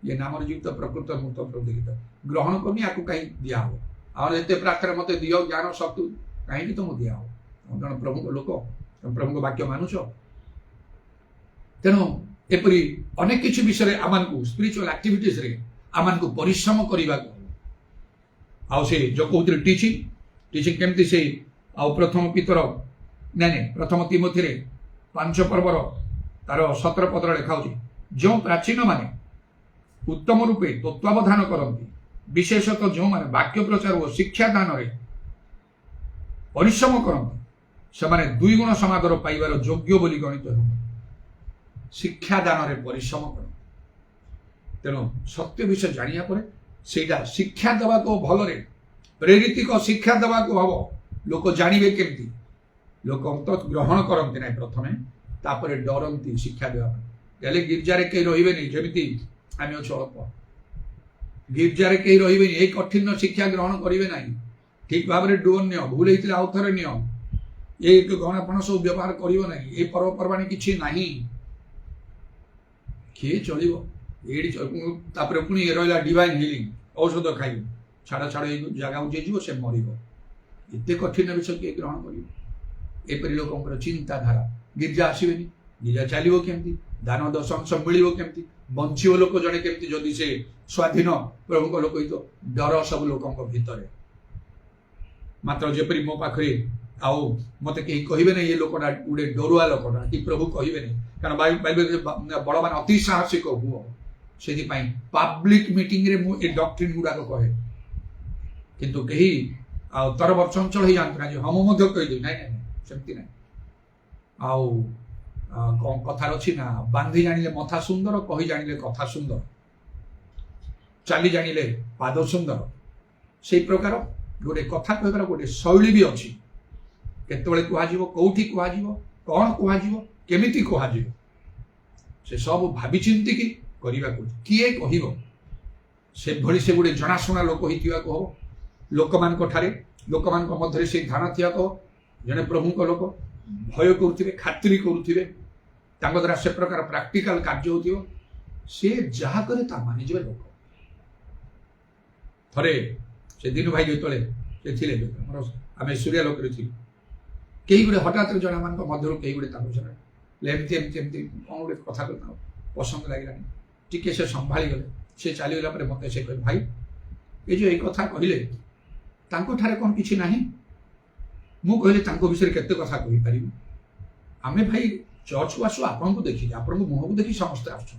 ये नाम युक्त प्रकृत मुक्त प्रभु देखित ग्रहण करनी आपको कहीं दिया हो और एते प्रार्थना मते दियो ज्ञान शक्ति कहीं तुम दिया हो जन प्रभु को लोक प्रभु को वाक्य मानुछ तेणु एपरी अनेक किछि विषय आमानकु स्पिरिचुअल एक्टिविटीज रे आमानकु परिश्रम करबा आउ से जो कहते टीचिंग केमती से आउ प्रथम पितर नहीं प्रथम तिमोथी रे 5 पर्वर तार 17 पद लिखा जो प्राचीन माने उत्तम रूपे तत्वावधान करती विशेषतः जो माने वाक्य प्रचार और शिक्षा दान रे परिश्रम करती से माने 2 गुण समादर पाइबार योग्य बोली गणित हो शिक्षा दान रे परिश्रम कर तेणु सत्य विषय जानिया परे सेटा शिक्षा देवा को भल रे प्रेरित शिक्षा देवा को हम लोक जानवे केमती लोक अंत ग्रहण करती ना प्रथमे तापर डरती शिक्षा देवा गिर्जार कई रही जमी आम अच्छे अल्प गिर्जार कई रही कठिन शिक्षा ग्रहण करेंगे ना ठीक भाव में डोन नियो भूल होता आउ थे नियो ये गहनापण सब व्यवहार करना ये पर्वपर्वाणी किसी ना किए चलो ये पुणी ये रहा डिवाइन हिलिंग औषध खाई छाड़ छाड़ जगह जीव से मर एत कठिन विषय किए ग्रहण कर एपरी लोक चिंताधारा गिर्जा आसबे गिर्जा चलो केमती दान दश अंश मिल केमती बंचीव लोक जड़े केमती जदि से स्वाधीन प्रभु लोक ही तो डर सब लोक भितर मात्र जेपरी मो पाखे आउ मत कहीं कहे ना ये लोकटा गोटे डरुआ लोकटा कि प्रभु कहे नहीं कारण बाइबल बड़ मान अति साहसिक हुओ से पब्लिक मीटिंग रे मु ए डॉक्ट्रिन गुड़ाक कहे किंतु कहीं तरबर्ष चंचल ही जानते ना हम कहीदे ना सेमती ना आउ कौन कथार अच्छी ना बांधी जानिले मथा सुंदर कही जानिले कथा सुंदर चाली जानिले पाद सुंदर से प्रकार गोटे कथा कहबार गोटे शैली भी अच्छी केतबेले कहुव कौटी कहुव कौन कहुव केमिति कहुव से सब भावी चिंतिकी करने को किए कह से भली से गोटे जनाशुना लोक होता कह लोक मान लोक मान मध्य से ध्यान थिया कह जड़े प्रभु लोक भय करुवे खातिरी करुवे द्वारा से प्रकार प्राक्टिकल कार्य हो सी जहा करे ता मानिज लोक थे से दिन भाई जो आम सूर्यालोक कई गोटे हठात जना मान मध्य कई गोटे एमती एमती एमती कौन गोटे कथा पसंद लगे टिके से संभाली गले से चलीगला मत से कहे भाई ये जो ये कथा कहले ठारे कौन किसी ना मु कहले विषय केते कथा कहि पारि आमे भाई चर्च को आसु आपन को देखि आपन को मुह को देखि समस्त आसु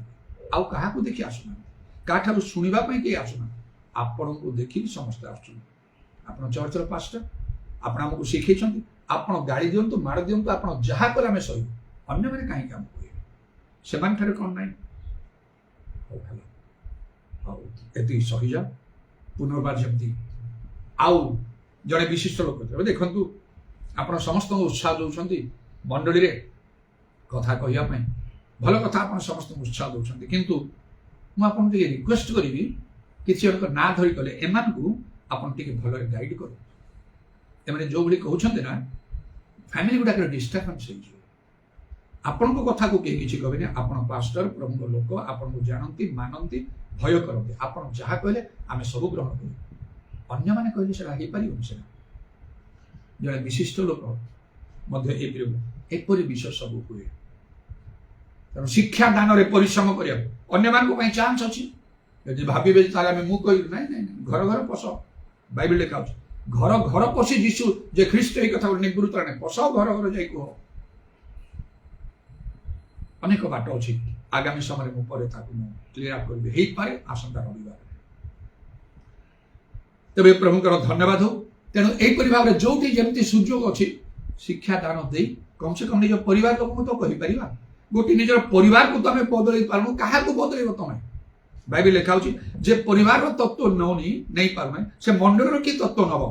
आउ कहा को देखि आसु का ठारू सुनिबा पई के आसु आपन को देखि समस्त आसु आपन चर्च रो पास्टर आपन हमको शिखै छथि आपन गाड़ी दियंतु मार दियंतु आपन जहा कर आमे सही अन्य माने काहे काम कहि से मान ठारे कोन नाही हो भला आउ एति सही जा पुनर्बार जमती आउ जड़े विशिष्ट लोक देखु आप समस्त उत्साह दौरान मंडली रे कथा कहवाई भल कथा आप समस्त उत्साह दौरान किंतु मुझे रिक्वेस्ट करी किसी ना धरी कले एमान को आपन टिके भल गाइड कर जो भाई कहते ना फैमिली गुड़ाक डिस्टर्बेंस आपण को कथा को किसी कहे आपन पास्टर प्रमुख लोक आपन को जानती मानती भय करते आपन जहाँ कहले आम सब ग्रहण कर अन्य माने कहले से पार ଜଣେ ବିଶିଷ୍ଟ ଲୋକ ମଧ୍ୟ ଏପରି ବିଷୟ ସବୁ ହୁଏ। ତେଣୁ ଶିକ୍ଷା ଦାନରେ ପରିଶ୍ରମ କରିବାକୁ ଅନ୍ୟମାନଙ୍କ ପାଇଁ ଚାନ୍ସ ଅଛି। ଯଦି ଭାବିବେ ତାହେଲେ ଆମେ ମୁଁ କହିବି ନାଇଁ ନାଇଁ ଘର ଘର ପଶ, ବାଇବେଲ ଲେଖା ଅଛି ଘର ଘର ପଶି ଯୀଶୁ ଯେ ଖ୍ରୀଷ୍ଟ ଏଇ କଥା ଗୋଟେ ନିବୃତ୍ତ ନାହିଁ, ପଶ ଘର ଘର ଯାଇ କୁହ। ଅନେକ ବାଟ ଅଛି, ଆଗାମୀ ସମୟରେ ମୁଁ ପରେ ତାକୁ ମୁଁ କ୍ଲିୟର ଅପ୍ କରିବି, ହେଇପାରେ ଆସନ୍ତା ରବିବାର। ତେବେ ପ୍ରଭୁଙ୍କର ଧନ୍ୟବାଦ ହଉ। ତେଣୁ ଏହିପରି ଭାବରେ ଯୋଉଠି ଯେମିତି ସୁଯୋଗ ଅଛି ଶିକ୍ଷା ଦାନ ଦେଇ କମ ସେ କମ ନିଜ ପରିବାର ଲୋକଙ୍କୁ ତ କହିପାରିବା। ଗୋଟିଏ ନିଜର ପରିବାରକୁ ତମେ ବଦଳେଇ ପାରୁନୁ, କାହାକୁ ବଦଳେଇବ ତମେ? ବାଇବେଲ ଲେଖା ହଉଛି ଯେ ପରିବାରର ତତ୍ତ୍ୱ ନେଇ ପାରୁନାହିଁ ସେ ମଣ୍ଡଳର କି ତତ୍ତ୍ୱ ନବ?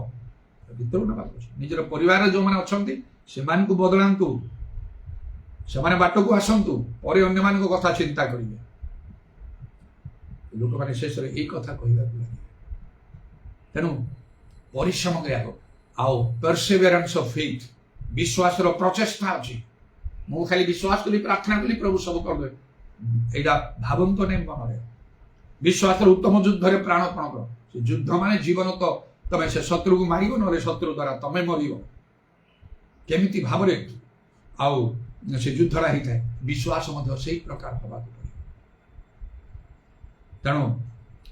ଭିତରୁ ନେବାକୁ ଅଛି। ନିଜର ପରିବାରରେ ଯୋଉମାନେ ଅଛନ୍ତି ସେମାନଙ୍କୁ ବଦଳାନ୍ତୁ, ସେମାନେ ବାଟକୁ ଆସନ୍ତୁ, ପରେ ଅନ୍ୟମାନଙ୍କ କଥା ଚିନ୍ତା କରିବେ। ଲୋକମାନେ ଶେଷରେ ଏଇ କଥା କହିବାକୁ ଲାଗିବେ। ତେଣୁ ପରିଶ୍ରମ କରିବାକୁ ଆଉ ପରସିଭେରାନ୍ସ ଅଫ ଫେଥ୍, ବିଶ୍ୱାସର ପ୍ରଚେଷ୍ଟା ଅଛି। ମୁଁ ଖାଲି ବିଶ୍ୱାସ କଲି ପ୍ରାର୍ଥନା କଲି ପ୍ରଭୁ ସବୁ କରିଦେବେ, ଏଇଟା ଭାବନ୍ତୁ ନାହିଁ ମନରେ। ବିଶ୍ୱାସର ଉତ୍ତମ ଯୁଦ୍ଧରେ ପ୍ରାଣପଣ କର। ସେ ଯୁଦ୍ଧ ମାନେ ଜୀବନ ତ ତମେ ସେ ଶତ୍ରୁକୁ ମାରିବ, ନହେଲେ ଶତ୍ରୁ ଦ୍ୱାରା ତମେ ମରିବ। କେମିତି ଭାବରେ ଆଉ ସେ ଯୁଦ୍ଧଟା ହେଇଥାଏ, ବିଶ୍ୱାସ ମଧ୍ୟ ସେଇ ପ୍ରକାର ହେବାକୁ ପଡ଼ିବ। ତେଣୁ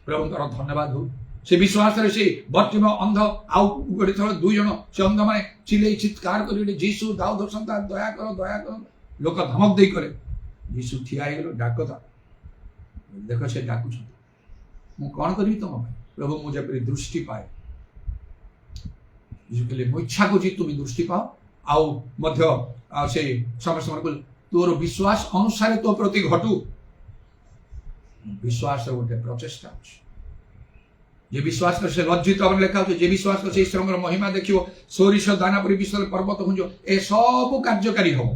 ପ୍ରଭୁଙ୍କର ଧନ୍ୟବାଦ ହଉ। ସେ ବିଶ୍ୱାସରେ ସେ ବର୍ତ୍ତିମ ଅନ୍ଧ ଆଉ ଗୋଟେ ଥର 2 ଜଣ ସେ ଅନ୍ଧ ମାନେ ଚିଲେଇ ଚିତ୍କାର କରି ଯୀଶୁ ଦାଉଦ ସନ୍ତାନ ଦୟା କର ଦୟା କର। ଲୋକ ଧମକ ଦେଇ କଲେ, ଯୀଶୁ ଠିଆ ହେଇଗଲେ, ଡାକ ତା। ଦେଖ ସେ ଡାକୁଛନ୍ତି, ମୁଁ କଣ କରିବି ତମ ପାଇଁ? ପ୍ରଭୁ ମୁଁ ଯେପରି ଦୃଷ୍ଟି ପାଏ। ଯୀଶୁ କହିଲେ ମୁଁ ଇଚ୍ଛା କରୁଛି ତୁମେ ଦୃଷ୍ଟି ପାଅ। ଆଉ ମଧ୍ୟ ସେ ସମସ୍ତଙ୍କୁ କହିଲେ ତୋର ବିଶ୍ୱାସ ଅନୁସାରେ ତୋ ପ୍ରତି ଘଟୁ। ବିଶ୍ୱାସର ଗୋଟେ ପ୍ରଚେଷ୍ଟା ଅଛି। যে বিশ্বাস করে সে লজ্জিত হবে, লেখা হচ্ছে যে বিশ্বাস করে সেই ঈশ্বরଙ୍କର মহিমা ଦେଖିବ, ସୋରିଷ ଦାନା ପରି ବିଶ୍ୱରେ ପର୍ବତ ପୁଞ୍ଜ ଏ ସବୁ କାର୍ଯ୍ୟକାରୀ ହବ।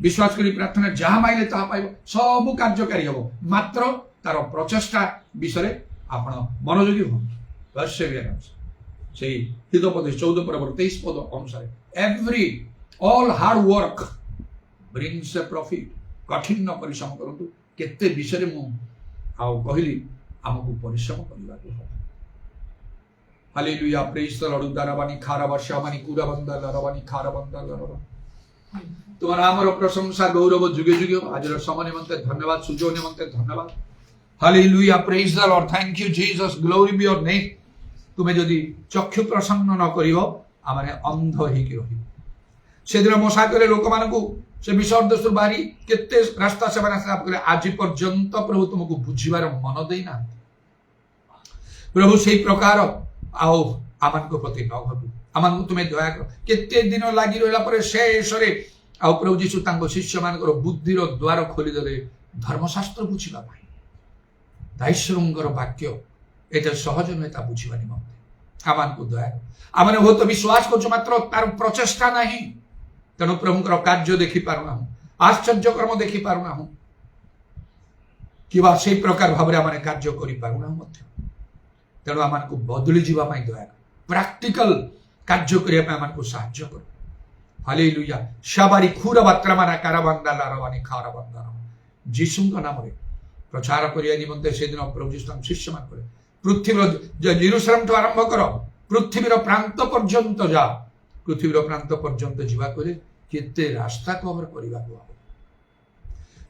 ବିଶ୍ୱାସ କରି ପ୍ରାର୍ଥନା ଯାହା ମାଇଲେ ତାହା ପାଇବ, ସବୁ କାର୍ଯ୍ୟକାରୀ ହବ, ମାତ୍ର ତାର ପ୍ରଚେଷ୍ଟା ବିଷୟରେ ଆପଣ ମନୋଯୋଗୀ ହୁଅନ୍ତୁ। ପରସିଭିୟରାନ୍ସ ସେଇ ହିତୋପଦେଶ 14 ପର୍ବର 23 ପଦ ଅନୁସାରେ ଅଲ୍ ହାର୍ଡ ୱାର୍କ ବ୍ରିଙ୍ଗସ୍ ଏ ପ୍ରଫିଟ୍। କଠିନ ପରିଶ୍ରମ କରନ୍ତୁ। କେତେ ବିଷୟରେ ମୁଁ ଆଉ କହିଲି, ଆମକୁ ପରିଶ୍ରମ କରିବାକୁ ହେବ। ହାଲେଲୁୟା, ପ୍ରେଜ୍ ଦ ଲର୍ଡ। ଉଦାରବାଣୀ ଖାରବାଶାବାଣୀ କୁରାବନ୍ଦା ଲରବାଣୀ ଖାରବନ୍ଦା ଲରବ। তোমার আমার প্রশংসা গৌরব যুগে যুগে। আজর সময় নিমন্তে ধন্যবাদ, সুযোগ নিমন্তে ধন্যবাদ। Hallelujah, praise the Lord. Thank you Jesus, glory be your name. তুমি যদি চক্ষু প্রসন্ন ন করিব, আমারে অন্ধ হইকি রহিব। সেদিন মশা করে লোকমানଙ୍କୁ ସେ ବିଷୟ ଦେଶରୁ ବାହାରି କେତେ ରାସ୍ତା ସେମାନେ ଆସିଲା କଲେ, ଆଜି ପର୍ଯ୍ୟନ୍ତ ପ୍ରଭୁ ତୁମକୁ ବୁଝିବାର ମନ ଦେଇନାହାନ୍ତି। ପ୍ରଭୁ ସେଇ ପ୍ରକାର ଆଉ ଆମମାନଙ୍କ ପ୍ରତି ନ ଘଟୁ, ଆମମାନଙ୍କୁ ତୁମେ ଦୟା କର। କେତେ ଦିନ ଲାଗି ରହିଲା ପରେ ଶେଷରେ ଆଉ ପ୍ରଭୁ ଯୀଶୁ ତାଙ୍କ ଶିଷ୍ୟମାନଙ୍କର ବୁଦ୍ଧିର ଦ୍ୱାର ଖୋଲିଦେଲେ ଧର୍ମଶାସ୍ତ୍ର ବୁଝିବା ପାଇଁ। ଈଶ୍ୱରଙ୍କର ବାକ୍ୟ ଏତେ ସହଜ ନୁହେଁ ତା ବୁଝିବା ନିମନ୍ତେ। ଆମମାନଙ୍କୁ ଦୟା କର। ଆମେ ବହୁତ ବିଶ୍ୱାସ କରୁଛୁ, ମାତ୍ର ତାର ପ୍ରଚେଷ୍ଟା ନାହିଁ। ତେଣୁ ପ୍ରଭୁଙ୍କର କାର୍ଯ୍ୟ ଦେଖିପାରୁନାହୁଁ, ଆଶ୍ଚର୍ଯ୍ୟ କର୍ମ ଦେଖିପାରୁନାହୁଁ, କିମ୍ବା ସେଇ ପ୍ରକାର ଭାବରେ ଆମେ କାର୍ଯ୍ୟ କରିପାରୁନାହୁଁ ମଧ୍ୟ। ତେଣୁ ଆମମାନଙ୍କୁ ବଦଳି ଯିବା ପାଇଁ ଦୟା କର, ପ୍ରାକ୍ଟିକାଲ କାର୍ଯ୍ୟ କରିବା ପାଇଁ ଆମମାନଙ୍କୁ ସାହାଯ୍ୟ କର। ହାଲେଲୁୟା, ଶାବାରି ଖୁର ବାତ୍ରାମାନା କାରାବାନ୍ଦା ଲାରବାନି ଖାରବାନ୍ଦା। ଯୀଶୁଙ୍କ ନାମରେ ପ୍ରଚାର କରିବା ନିମନ୍ତେ ସେଦିନ ପ୍ରଭୁ ଯୀଶୁ ତାଙ୍କ ଶିଷ୍ୟମାନଙ୍କର ପୃଥିବୀର ଜେରୁସାଲେମଠୁ ଆରମ୍ଭ କର, ପୃଥିବୀର ପ୍ରାନ୍ତ ପର୍ଯ୍ୟନ୍ତ ଯାଅ। ପୃଥିବୀର ପ୍ରାନ୍ତ ପର୍ଯ୍ୟନ୍ତ ଯିବାକୁ ହେଲେ କେତେ ରାସ୍ତା କଭର କରିବାକୁ ହବ।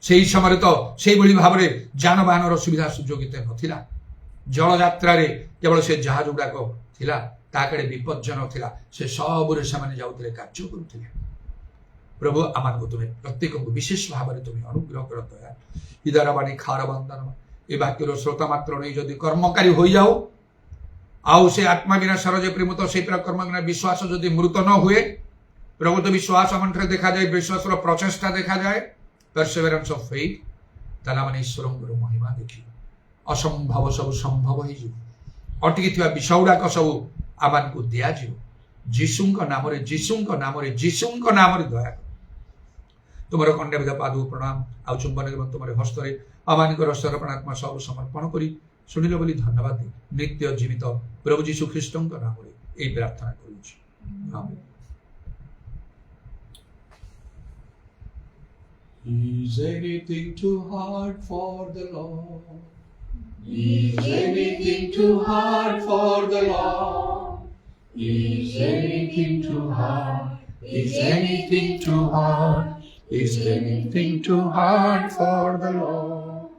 ସେଇ ସମୟରେ ତ ସେଇଭଳି ଭାବରେ ଯାନବାହନର ସୁବିଧା ସୁଯୋଗ ଏତେ ନଥିଲା। ଜଳଯାତ୍ରାରେ କେବଳ ସେ ଜାହାଜ ଗୁଡାକ ଥିଲା, ତା କಡೆ ବିପର୍ଯ୍ୟୟ ନଥିଲା। ସେ ସବୁରେ ସେମାନେ ଯାଉଥିଲେ, କାର୍ଯ୍ୟ କରୁଥିଲେ। ପ୍ରଭୁ ଆମମାନଙ୍କୁ ତୁମେ ପ୍ରତ୍ୟେକଙ୍କୁ ବିଶେଷ ଭାବରେ ତୁମେ ଅନୁଗ୍ରହ କର ଦୟା। ଇଦାରବାଣୀ ଖାରବନ୍ଦନ ଏ ବାକ୍ୟର ଶ୍ରୋତା ମାତ୍ର ନେଇ ଯଦି କର୍ମକାରୀ ହୋଇଯାଉ, ଆଉ ସେ ଆତ୍ମା ବିନାଶର ଯେ ପ୍ରେମ ତ ସେଇ କର୍ମ ବିଶ୍ୱାସ ଯଦି ମୃତ ନ ହୁଏ, ପ୍ରଭୁ ତ ବିଶ୍ୱାସ ଆମଠାରେ ଦେଖାଯାଏ, ବିଶ୍ୱାସର ପ୍ରଚେଷ୍ଟା ଦେଖାଯାଏ, ପରସିଭେରାନ୍ସ ଅଫ ଫେଥ୍, ତାହେଲେ ଆମେ ଈଶ୍ୱରଙ୍କର ମହିମା ଦେଖିବୁ। ଅସମ୍ଭବ ସବୁ ସମ୍ଭବ ହେଇଯିବ। ଅଟକିଥିବା ବିଷୟ ଗୁଡାକ ସବୁ ଆମମାନଙ୍କୁ ଦିଆଯିବ। ଯୀଶୁଙ୍କ ନାମରେ, ଯୀଶୁଙ୍କ ନାମରେ, ଯୀଶୁଙ୍କ ନାମରେ ଦୟା କର। ତୁମର ଖଣ୍ଡବିଧ ପାଦକୁ ପ୍ରଣାମ ଆଉ ଚୁମ୍ବନ ଏବଂ ତୁମର ହସ୍ତରେ ଆମମାନଙ୍କର ସର୍ପଣାତ୍ମା ସବୁ ସମର୍ପଣ କରି ଶୁଣିଲ ବୋଲି ଧନ୍ୟବାଦ ଦେଇ ନିତ୍ୟ ଜୀବିତ ପ୍ରଭୁ ଯୀଶୁ ଖ୍ରୀଷ୍ଟଙ୍କ ନାମରେ ଏହି ପ୍ରାର୍ଥନା କରୁଛି, ଆମେନ୍। Is anything too hard for the Lord? Is anything too hard for the Lord? Is anything too hard? Is anything too hard? Is anything too hard for the Lord?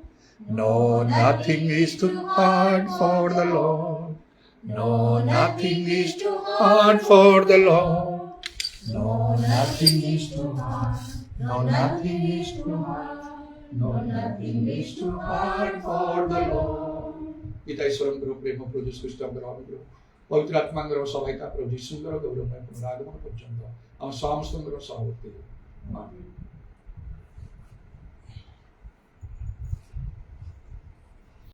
No, nothing is too hard for the Lord. No, nothing is too hard for the Lord. No, nothing is too hard. No, nothing is too hard. No, nothing is too hard for the Lord. পিতা ঈশ্বরঙ্কর প্রেম প্রভু যীশু খ্রিস্টের অনুগ্রহ পবিত্র আত্মাঙ্গর সহায়তা প্রভু যীশুঙ্কর গৌরবময় পুনরাগমন পর্যন্ত আমার সমস্তঙ্কর সহবর্তী। আমেন।